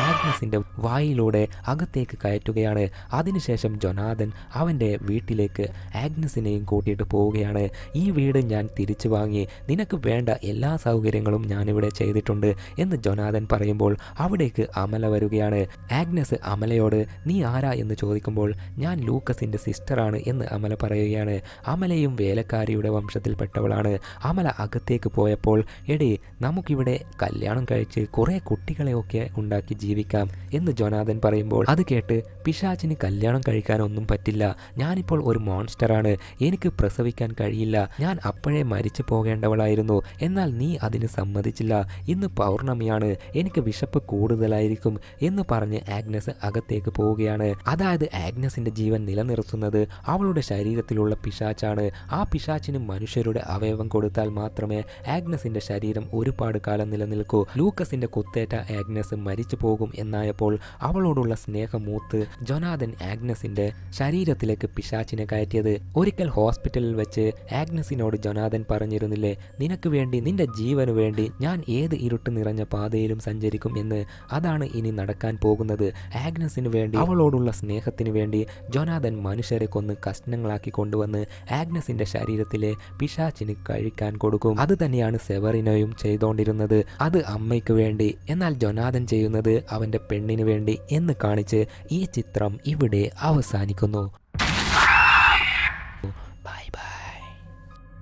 ആഗ്നസിന്റെ വായിലൂടെ അകത്തേക്ക് കയറ്റുകയാണ്. അതിനുശേഷം ജൊനാഥൻ അവൻ്റെ വീട്ടിലേക്ക് ആഗ്നസിനെയും കൂട്ടിയിട്ട് പോവുകയാണ്. ഈ വീട് ഞാൻ തിരിച്ചു വാങ്ങി, നിനക്ക് വേണ്ട എല്ലാ സൗകര്യങ്ങളും ഞാനിവിടെ ചെയ്തിട്ടുണ്ട് എന്ന് ജൊനാഥൻ പറയുമ്പോൾ അവിടേക്ക് അമല വരികയാണ്. ആഗ്നസ് അമലയോട് നീ ആരാ എന്ന് ചോദിക്കുമ്പോൾ ഞാൻ ലൂക്കസിന്റെ സിസ്റ്ററാണ് എന്ന് അമല പറയുകയാണ്. അമലയും വേലക്കാരിയുടെ വംശത്തിൽപ്പെട്ടവളാണ്. അമല അകത്തേക്ക് പോയപ്പോൾ എടി നമുക്കിവിടെ കല്യാണം കഴിച്ച് കുറേ കുട്ടികളെയൊക്കെ ഉണ്ടാക്കി ജീവിക്കാം എന്ന് ജൊനാഥൻ പറയുമ്പോൾ അത് കേട്ട് പിശാചിന് കല്യാണം കഴിക്കാനൊന്നും പറ്റില്ല, ഞാനിപ്പോൾ ഒരു മോൺസ്റ്ററാണ്, എനിക്ക് പ്രസവിക്കാൻ കഴിയില്ല, ഞാൻ അപ്പോഴേ മരിച്ചു പോകേണ്ടവളായിരുന്നു, എന്നാൽ നീ അതിന് സമ്മതിച്ചില്ല, ഇന്ന് പൗർണമിയാണ്, എനിക്ക് വിശപ്പ് കൂടുതലായിരിക്കും എന്ന് പറഞ്ഞ് ആഗ്നസ് അകത്തേക്ക് പോവുകയാണ്. അതായത് ആഗ്നസിന്റെ ജീവൻ നിലനിർത്തുന്നത് അവളുടെ ശരീരത്തിലുള്ള പിശാച്ചാണ്. ആ പിശാച്ചിന് മനുഷ്യരുടെ അവയവം കൊടുത്താൽ മാത്രമേ ആഗ്നസിന്റെ ശരീരം ഒരുപാട് കാലം നിലനിൽക്കൂ. ലൂക്കസിന്റെ കുത്തേറ്റ ആഗ്നസ് മരിച്ചു പോകും എന്നായപ്പോൾ അവളോടുള്ള സ്നേഹമൂത്ത് ജൊനാഥൻ ആഗ്നസിന്റെ ശരീരത്തിലേക്ക് പിശാച്ചിനെ കയറ്റിയത്. ഒരിക്കൽ ഹോസ്പിറ്റലിൽ വെച്ച് ആഗ്നസിനോട് ജൊനാഥൻ പറഞ്ഞിരുന്നില്ലേ, നിനക്ക് വേണ്ടി, നിന്റെ ജീവന് വേണ്ടി ഞാൻ ഏത് ഇരുട്ട് നിറഞ്ഞ പാതയിലും സഞ്ചരിക്കും എന്ന്. അതാണ് ഇനി നടക്കാൻ പോകുന്നത്. ആഗ്നസിന് വേണ്ടി, അവളോടുള്ള സ്നേഹത്തിന് വേണ്ടി ജൊനാഥൻ മനുഷ്യരെ കൊന്ന് കഷ്ണങ്ങളാക്കി കൊണ്ടുവന്ന് ആഗ്നസിന്റെ ശരീരത്തിലെ പിശാച്ചിന് കഴിക്കാൻ കൊടുക്കും. അത് തന്നെയാണ് സെവറിനോയും ചെയ്തുകൊണ്ടിരുന്നത്. അത് അമ്മയ്ക്ക് വേണ്ടി, എന്നാൽ ജൊനാഥൻ ചെയ്യുന്നത് അവന്റെ പെണ്ണിന് വേണ്ടി എന്ന് കാണിച്ച് ഈ ചിത്രം ഇവിടെ അവസാനിക്കുന്നു.